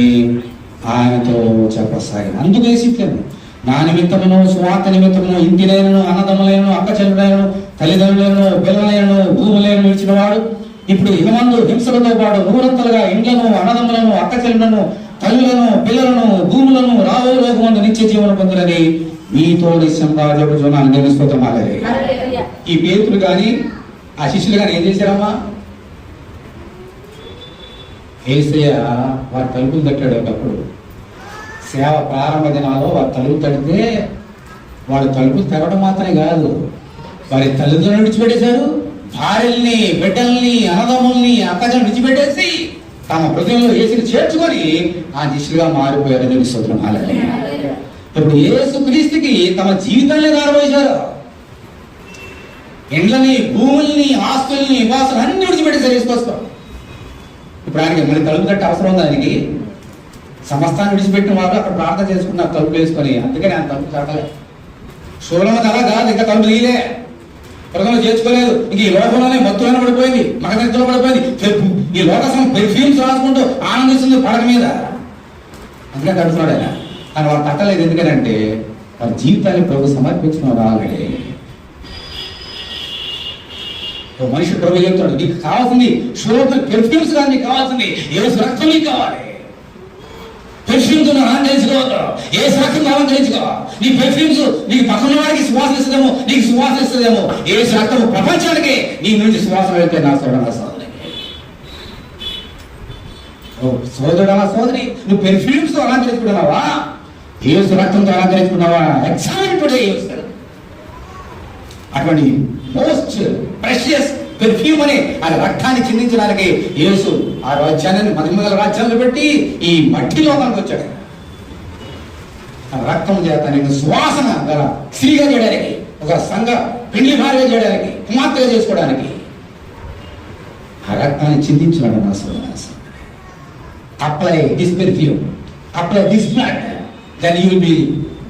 ఆయనతో చెప్పసాగి. అందుకే సిట్లను నా నిమిత్తమును స్వార్థ నిమిత్తమును ఇంటినైనను అన్నదమ్ములైనను అక్క చెల్లెలైనను తల్లిదండ్రులను పిల్లలైనను భూములైన విడిచిన వాడు ఇప్పుడు ఇకమందు హింసలతో పాటు నూరంతలుగా ఇండ్లను అన్నదమ్ములను అక్క చెల్లెలను తల్లులను పిల్లలను భూములను రాబో లోకమందు నిత్య జీవనం పొందులని మీతో నిశ్చయంగా చెప్పుచున్నాను. నేను స్తోత్రమాలే. ఈ పేతులు కానీ ఆ శిష్యులు కానీ ఏం చేశారమ్మా? యేసయ్య వారి తలుపులు తట్టాడు. ఒకప్పుడు సేవ ప్రారంభ దినాల్లో వారి తలుపు తడితే వాడు తలుపులు తెరవడం మాత్రమే కాదు, వారి తల్లిదండ్రులను విడిచిపెట్టేశారు, భార్యల్ని బిడ్డల్ని అన్నదమ్ముల్ని అక్కజను విడిచిపెట్టేసి తమ హృదయంలో యేసుని చేర్చుకొని ఆ శిష్యులుగా మారిపోయారు. దేవుని స్తోత్రం. హల్లెలూయా. ఇప్పుడు యేసు క్రీస్తుకి తమ జీవితాన్ని దారవేశారు. ఇండ్లని, భూముల్ని, ఆస్తుల్ని, నివాసాలు అన్ని విడిచిపెట్టేశారు యేసు కోసం. ఇప్పుడు ఆయనకి మళ్ళీ తలుపు తట్టే అవసరం ఉంది. ఆయనకి సమస్తాన్ని విడిచిపెట్టిన వాళ్ళు అక్కడ ప్రార్థన చేసుకున్నారు తలుపు వేసుకొని. అందుకని ఆయన తలుపు తట్టలేదు. శూలమత అలా కాదు, ఇంకా తలుపు తీయలే, ప్రజలు చేర్చుకోలేదు. ఇంక ఈ లోకంలోనే మత్తులోనే పడిపోయింది, మగనిద్రలో పడిపోయింది. ఈ లోకసం పెర్ఫ్యూమ్స్ రాసుకుంటూ ఆనందిస్తుంది పడక మీద. అందుకని తడుతున్నాడు ఆయన. కానీ వాళ్ళు తట్టలేదు. ఎందుకనంటే వారి జీవితాన్ని ప్రభు సమర్పించుకున్నారు ఆల్రెడీ. మనిషి ప్రభు చెప్తాడు, నీకు కావాల్సింది శోభ పెర్ఫ్యూమ్స్ కాదు, నీకు కావాల్సింది యేసు రక్తం నీకు కావాలి. పెర్ఫ్యూమ్స్ అలంకరించుకోవద్దు, యేసు రక్తం అలంకరించుకో. నీ పెర్ఫ్యూమ్స్ నీకు పక్కన వాడికి సువాసన ఇస్తుందేమో, నీకు సువాసన ఇస్తుందేమో. యేసు రక్తం ప్రపంచానికి నీ నుంచి సువాసన వెళ్తే నా సోదరుడు సోదరి, సోదరుడు సోదరి, నువ్వు పెర్ఫ్యూమ్స్ తో అలంకరించుకున్నావా, యేసు రక్తంతో అలంకరించుకున్నావా? Examine today. అటువంటి మోస్ట్ ప్రెషియస్ పెర్ఫ్యూమ్ అని ఆ రక్తాన్ని చిందించడానికి యేసు ఆ రాజ్యాన్ని మహిమగల రాజ్యాన్ని పెట్టి ఈ మట్టి లోకానికి వచ్చాడు. ఆ రక్తం చేత నేను సువాసన గల స్త్రీగా చేయడానికి, ఒక సంఘ పెళ్లి భార్యగా చేయడానికి, కుమార్తెగా చేసుకోవడానికి ఆ రక్తాన్ని చిందించినాడు నా సోదరుడు. Apply this perfume, apply this blood, then you will be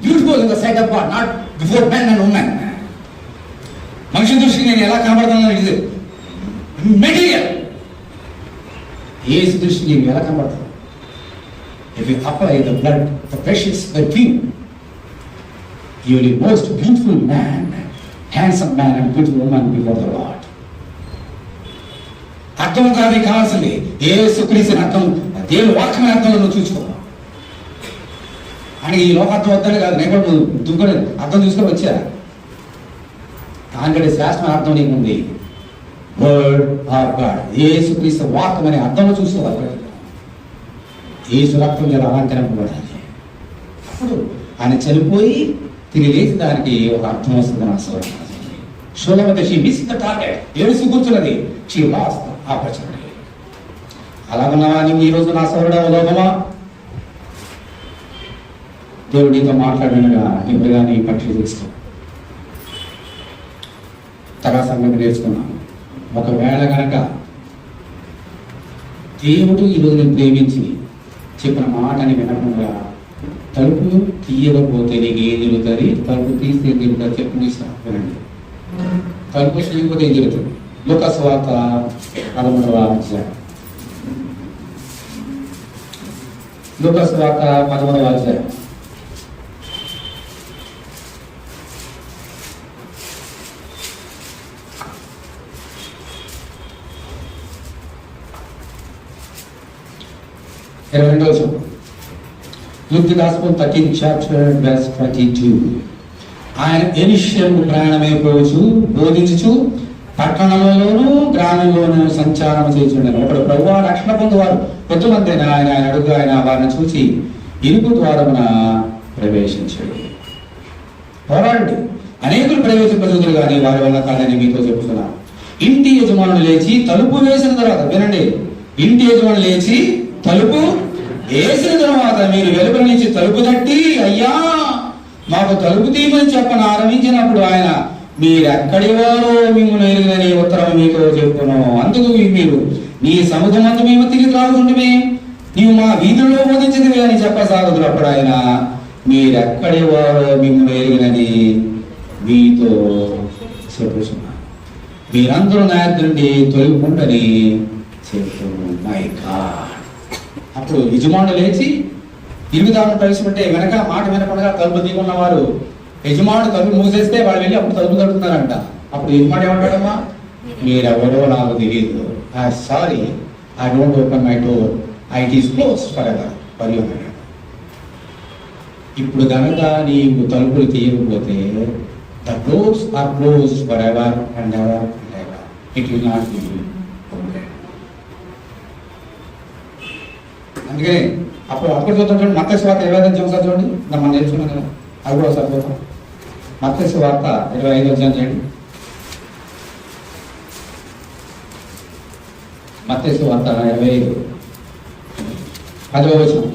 beautiful in the sight of God, not before men and women. మనిషి దృష్టికి నేను ఎలా కనబడుతున్నాను, ఇది మెటీరియల్. యేసు దృష్టి నీకు ఎలా కనబడుతుంది? If you apply the blood, the precious perfume, you will be most beautiful man, handsome man and beautiful women before the lord. అర్థం కాదు కావాల్సింది యేసు క్రీస్తుని అర్థం, దేవుని వాక్యమైన అర్థంలో నువ్వు చూసుకో. అని ఈ లోకార్థం వద్దనే కాదు, నేను కూడా దుఃఖం అర్థం చూసుకొని వచ్చా. దానికంటే శాస్త్రమైన అర్థం నీకు ఉంది. వర్డ్ ఆఫ్ గాడ్, యేసు క్రీస్తు వాక్యం అనే అర్థంలో చూసుకోవాలి. యేసు రక్తం మీద అలంకరింపబడాలి. అప్పుడు ఆయన చనిపోయి తిరిగి లేచి దానికి ఒక అర్థం వస్తుంది. నా సోదరు శూలమత షీ మిస్ ద టార్గెట్, ఏడుసు కూర్చున్నది, షీ లాస్ట్ ఆపర్చునిటీ. అలాగన్నావా నీవు ఈరోజు నా సోదరుడా లోకమా? దేవుడు నీతో మాట్లాడినగా ఇప్పుడుగా నీ పక్షి తీసుకో. తగా సంగతి నేర్చుకున్నాను. ఒకవేళ కనుక దేవుడు ఈరోజు నేను ప్రేమించి చెప్పిన మాటని వినకుండా తలుపు తీయకపోతే నీకు ఏం జరుగుతుంది? తలుపు తీస్తే ఏం జరుగుతుంది? చెప్పు వినండి. తలుపు తీయకపోతే ఏం జరుగుతుంది? లూకా సువార్త 13వ అధ్యాయం లూకా సువార్త 11వ అధ్యాయం. Luke the Gospel 13th chapter verse 22. ఆయన ఎరుషలేముకు ప్రయాణమైపోవచ్చు, బోధించుచు పట్టణంలోనూ గ్రామంలోనూ సంచారం చేయుచుండెను. ఒకడు ప్రభువా రక్షణ పొందువారు కొంతమంది ఆయన అడుగు ఆయన వారిని చూసి ఇరుకు ద్వారమున ప్రవేశించాడు. పోరాడు అనేకులు ప్రవేశింపజుదురు కానీ వారి వల్ల కాదని మీతో చెప్తున్నాను. ఇంటి యజమానులు లేచి తలుపు వేసిన తర్వాత, వినండి, ఇంటి యజమానులు లేచి తలుపు వేసిన తర్వాత మీరు వెలుపల నుంచి తలుపు తట్టి అయ్యా మాకు తలుపు తీయమని చెప్పని ఆరంభించినప్పుడు ఆయన మీరెక్కడి వారో మిమ్మల్ని ఎరుగని ఉత్తరం మీతో చెప్పును. అందుకు మీరు నీ సముఖమందు మేము తిరిగి రావుతుంటే నీవు మా వీధుల్లో బోధించింది అని చెప్పసాగుదురు. అప్పుడు ఆయన మీరెక్కడి వారో మిమ్మల్ని ఎరుగనని మీతో చెప్పుచున్నారు. మీరందరూ నా నుండి తొలగిపోండని చెప్పును. My God. అప్పుడు యజమానులు లేచి ఇరుగుదారును ప్రవేశపెట్టే వెనక మాట వినకుండా తలుపు తీకున్న వారు యజమానుడు తలుపు మూసేస్తే వాళ్ళు వెళ్ళి అప్పుడు తలుపు తడుతున్నారంట. అప్పుడు యజమాడు ఏమంటాడమ్మా, మీరెవరో నాకు తెలియదు, sorry, I don't open my door, it is close for ever for you. ఇప్పుడు కనుక నీవు తలుపులు తీయకపోతే the doors are close for ever and ever and ever. It will not be open. అందుకనే అప్పుడు చూద్దాం. మత్తయి సువార్త 25వ అధ్యాయం చూడండి. మనం నేర్చుకున్నాం కదా, అది కూడా ఒకసారి చూద్దాం. మత్తయి సువార్త 25వ అధ్యాయం చేయండి. మత్తయి సువార్త 25 10వ వచనం.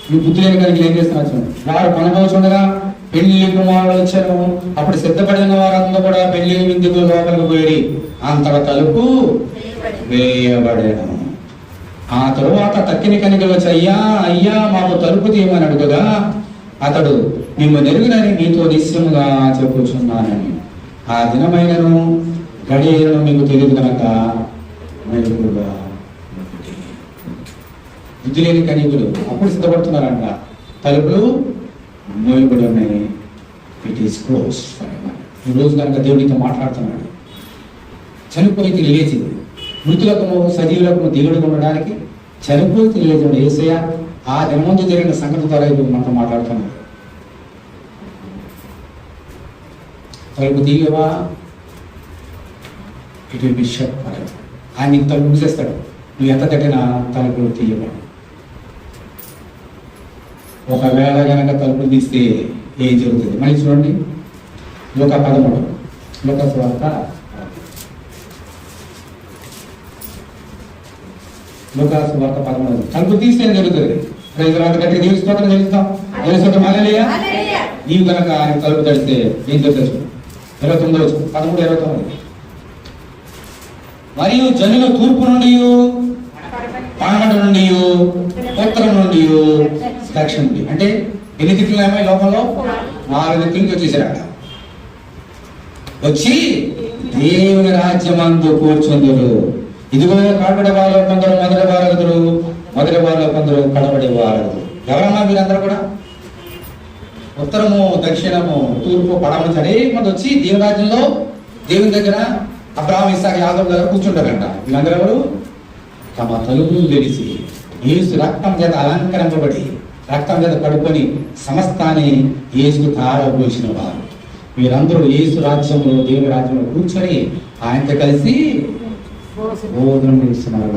మీ బుద్ధి లేని కలిగి ఏం చేస్తున్నారు చూడండి. వారు కొనబోచుండగా పెళ్లి కుమారులు వచ్చారు. అప్పుడు సిద్ధపడిన వారందరూ కూడా పెళ్లి విందుకు లోపలికి పోయి అంతగా తలుపు వేయబడేను. ఆ తరువాత తక్కిన కనికలు వచ్చి అయ్యా అయ్యా మాకు తలుపు తీయమని అడుగగా అతడు మిమ్మల్ని ఎరుగునని మీతో నిశ్చయముగా చెప్పుచున్నానని ఆ దినమైనను గడియను మీకు తెలియదు కనుక మెరుగుగా బుద్ధి లేని కనికులు అప్పుడు సిద్ధపడుతున్నారంట. తలుపులు మూయబడి ఉన్నాయి. It is close for ever. ఈరోజు కనుక దేవుడితో మాట్లాడుతున్నాడు. చనిపోయి లేచింది మృతులకు సజీవులకు దేవుడిగా ఉండడానికి చనిపోయి తెలియజేయండి యేసయ్య ఆ దినముందు జరిగిన సంగతి ద్వారా ఇప్పుడు మనతో మాట్లాడుతున్నాడు. తలుపు తీయవా, it will be shut for ever. ఆయన నీకు తలుపు మూసేస్తాడు. నువ్వు ఎంత తట్టినా తలుపులు తీయబడు. ఒకవేళ కనుక తలుపులు తీస్తే ఏం జరుగుతుంది మళ్ళీ చూడండి. లూకా 13 లూకా సువార్త లూకా సువార్త 13 తలుపు తీస్తే జరుగుతుంది. గట్టిగా దేవుని స్తోత్రం చెల్లిస్తాం. దేవుని స్తోత్రం హల్లెలూయా. నీవు కనుక ఆయన తలుపు తడిస్తే ఏం జరుగుతుంది? 13 మరియు జనులు తూర్పు నుండి పడమట నుండి ఉత్తరం నుండి దక్షిణ నుండి, అంటే ఎన్ని దిక్కులు ఏమై లోకంలో 4 దిక్కులకి వచ్చేసారట. వచ్చి దేవుని రాజ్యమందు కూర్చుందురు. ఇదిగో కడపడి వారు కొందరు మొదటి వారదురు, మొదటి వారు కొందరు కడపడి వారదురు. ఎవరన్నా మీరందరూ కూడా ఉత్తరము దక్షిణము తూర్పు పడమ అనేక మంది వచ్చి దేవుని రాజ్యంలో దేవుని దగ్గర అబ్రాహాము ఇస్సాకు యాకోబు దగ్గర కూర్చుంటారంట. వీళ్ళందరూ ఎవరు? తమ తలుపులు తెలిసి యేసు రక్తం చేత అలంకరింపబడి రక్తం చేత కడుక్కొని సమస్తాన్ని యేసుకు తారపోసిన వారు. వీరందరూ యేసు రాజ్యంలో దేవుని రాజ్యంలో కూర్చొని ఆయనతో కలిసి బోధన చేస్తున్నారు.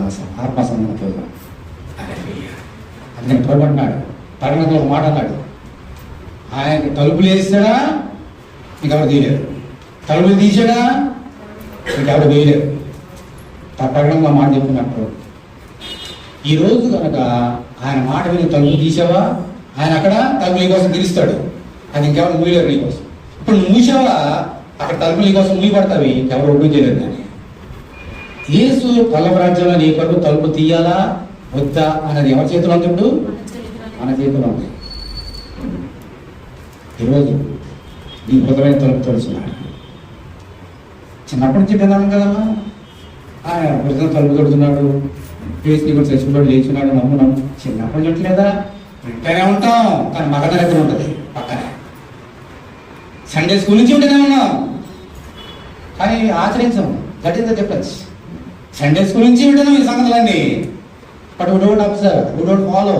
ఆత్మసంబంధంతో అతను తోడన్నాడు. తగినంత ఒక మాట అన్నాడు, ఆయన తలుపులు వేస్తాడా ఇంకెవరు తీయలేరు, తలుపులు తీసాడా ఇంకెవరు వేయలేరు. తప్పకుండా మాట చెప్తున్నప్పుడు ఈరోజు కనుక ఆయన మాట విని తలుపు తీసావా, ఆయన అక్కడ తలుపు నీ కోసం తీరుస్తాడు. అది ఇంకెవరు మూయలేరు నీ కోసం. ఇప్పుడు నువ్వు మూసావా, అక్కడ తలుపు నీ కోసం మూయబడతావి, ఇంకెవరు ఒడ్డు చేయలేదు. దాన్ని యేసు పల్లవ రాజ్యంలో నీ కొరకు తలుపు తీయాలా వద్దా అన్నది ఎవరి చేతిలో ఉంది? ఇప్పుడు మన చేతిలో ఉంది. ఈరోజు నీ హృదయమైన తలుపు తెలుసున్నాడు. చిన్నప్పటి నుంచి విన్నాను కదమ్మా, ఆయన హృదయం తలుపు తడుతున్నాడు, ఏసీ కూడా చచ్చిపోయి లేచున్నాడు నమ్మున్నాం. చిన్నప్పటి చుట్టలేదా వింటూనే ఉంటాం, కానీ మగ దగ్గర ఉంటుంది పక్కనే. సండే స్కూల్ నుంచి ఉంటూనే ఉన్నాం, కానీ ఆచరించాం. That is the difference. Sunday school నుంచి ఉంటున్నాం ఈ సంగతులన్నీ, but we don't observe, we don't follow.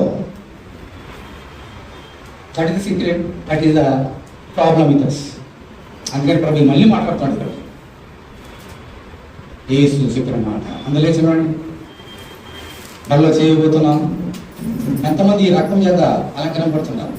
That is the secret, that is the problem with us. అందుకని ప్రభు మళ్ళీ మాట్లాడుతాడు ఇక్కడ. యేసు చెప్పిన మాట అందులో చూడండి, బల్లో చేయబోతున్నాం. ఎంతమంది ఈ రక్తం చేత అలంకరణ పడుతున్నారు?